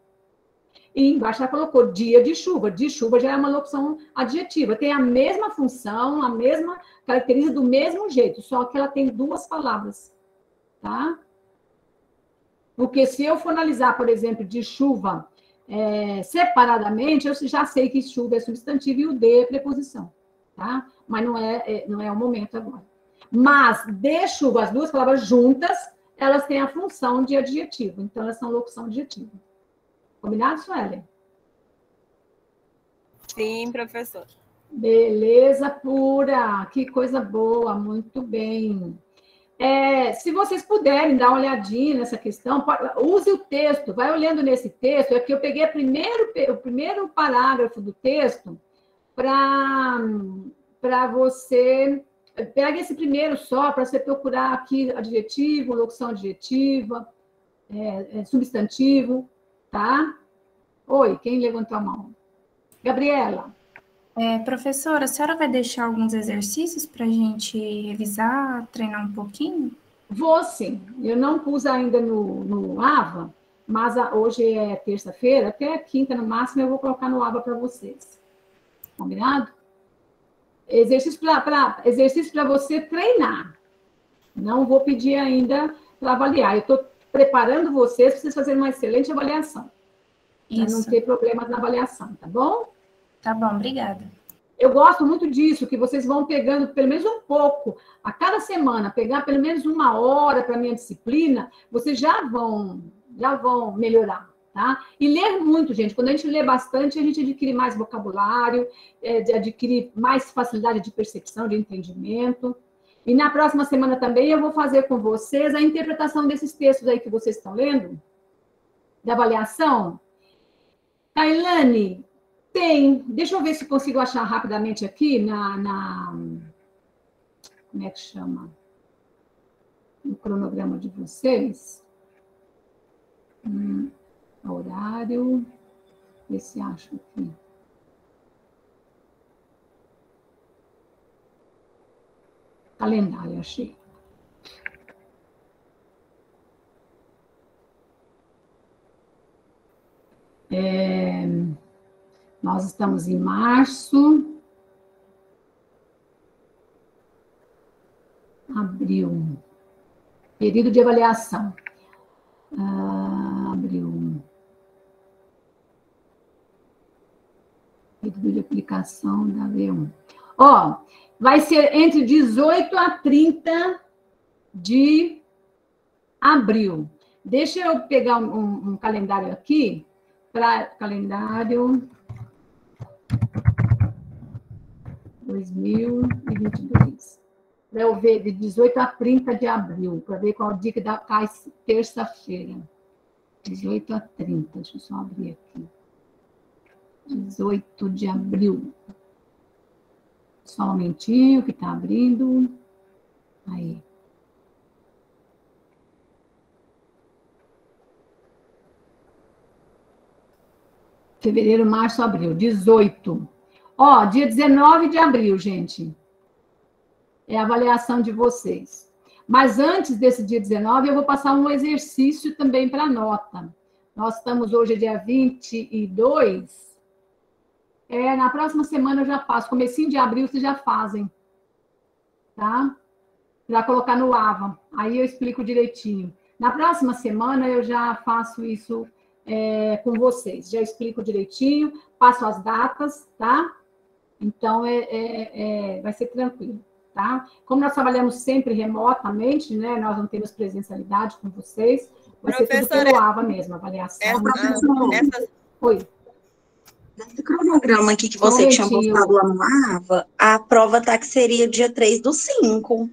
E embaixo ela colocou dia de chuva já é uma locução adjetiva, tem a mesma função, a mesma característica do mesmo jeito, só que ela tem duas palavras, tá? Porque se eu for analisar, por exemplo, de chuva separadamente, eu já sei que chuva é substantivo e o de é preposição, tá? Mas não é o momento agora. Mas de chuva, as duas palavras juntas, elas têm a função de adjetivo, então elas são locução adjetiva. Combinado, Suelen? Sim, professor. Beleza pura, que coisa boa, muito bem. Se vocês puderem dar uma olhadinha nessa questão, use o texto, vai olhando nesse texto, é porque eu peguei o primeiro parágrafo do texto para você... Pega esse primeiro só, para você procurar aqui adjetivo, locução adjetiva, substantivo, tá? Oi, quem levantou a mão? Gabriela. Professora, a senhora vai deixar alguns exercícios para a gente revisar, treinar um pouquinho? Vou sim. Eu não pus ainda no AVA, mas hoje é terça-feira, até quinta no máximo eu vou colocar no AVA para vocês. Combinado? Exercício para você treinar. Não vou pedir ainda para avaliar. Eu estou preparando vocês para vocês fazerem uma excelente avaliação. Para não ter problemas na avaliação, tá bom? Tá bom, obrigada. Eu gosto muito disso, que vocês vão pegando pelo menos um pouco, a cada semana, pegar pelo menos 1 hora para a minha disciplina, vocês já vão melhorar, tá? E ler muito, gente. Quando a gente lê bastante, a gente adquire mais vocabulário, adquire mais facilidade de percepção, de entendimento. E na próxima semana também eu vou fazer com vocês a interpretação desses textos aí que vocês estão lendo, da avaliação. Tailane, deixa eu ver se consigo achar rapidamente aqui como é que chama? no cronograma de vocês. Horário. Ver se acho aqui. Calendário, achei. Nós estamos em março. Abril. Período de avaliação. Abril. Período de aplicação da V1. Ó, vai ser entre 18 a 30 de abril. Deixa eu pegar um calendário aqui, para calendário 2022. Para eu ver de 18 a 30 de abril, para ver qual dia que cai terça-feira. 18 a 30, deixa eu só abrir aqui. 18 de abril. Só um momentinho que está abrindo. Aí. Fevereiro, março, abril. 18. Ó, dia 19 de abril, gente. É a avaliação de vocês. Mas antes desse dia 19, eu vou passar um exercício também para nota. Nós estamos hoje, dia 22. Na próxima semana eu já faço. Comecinho de abril vocês já fazem. Tá? Para colocar no AVA. Aí eu explico direitinho. Na próxima semana eu já faço isso com vocês. Já explico direitinho, passo as datas, tá? Então, vai ser tranquilo, tá? Como nós trabalhamos sempre remotamente, né? Nós não temos presencialidade com vocês. Vai ser tudo pelo AVA mesmo, avaliação. Oi. Nesse cronograma aqui que você tinha postado lá no AVA, a prova tá que seria dia 3/5.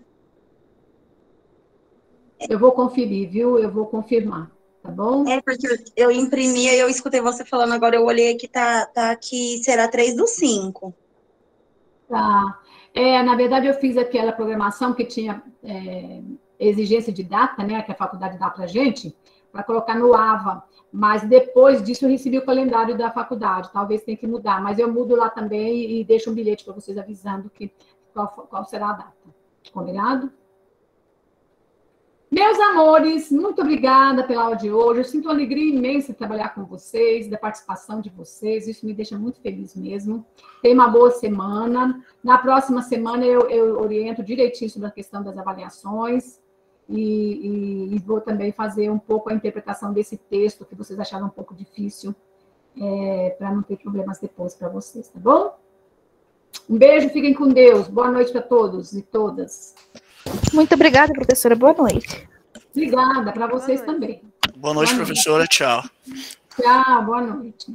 Eu vou conferir, viu? Eu vou confirmar, tá bom? Porque eu imprimi e eu escutei você falando, agora eu olhei aqui, tá que será 3/5. Tá. Na verdade, eu fiz aquela programação que tinha exigência de data, né? Que a faculdade dá pra gente, para colocar no AVA. Mas depois disso eu recebi o calendário da faculdade. Talvez tenha que mudar, mas eu mudo lá também e deixo um bilhete para vocês avisando qual será a data. Combinado? Meus amores, muito obrigada pela aula de hoje. Eu sinto uma alegria imensa de trabalhar com vocês, da participação de vocês. Isso me deixa muito feliz mesmo. Tenha uma boa semana. Na próxima semana eu oriento direitinho sobre a questão das avaliações. E vou também fazer um pouco a interpretação desse texto que vocês acharam um pouco difícil, para não ter problemas depois para vocês, tá bom? Um beijo, fiquem com Deus. Boa noite para todos e todas. Muito obrigada, professora. Boa noite. Obrigada, para vocês também. Boa noite, professora. Tchau. Tchau, boa noite.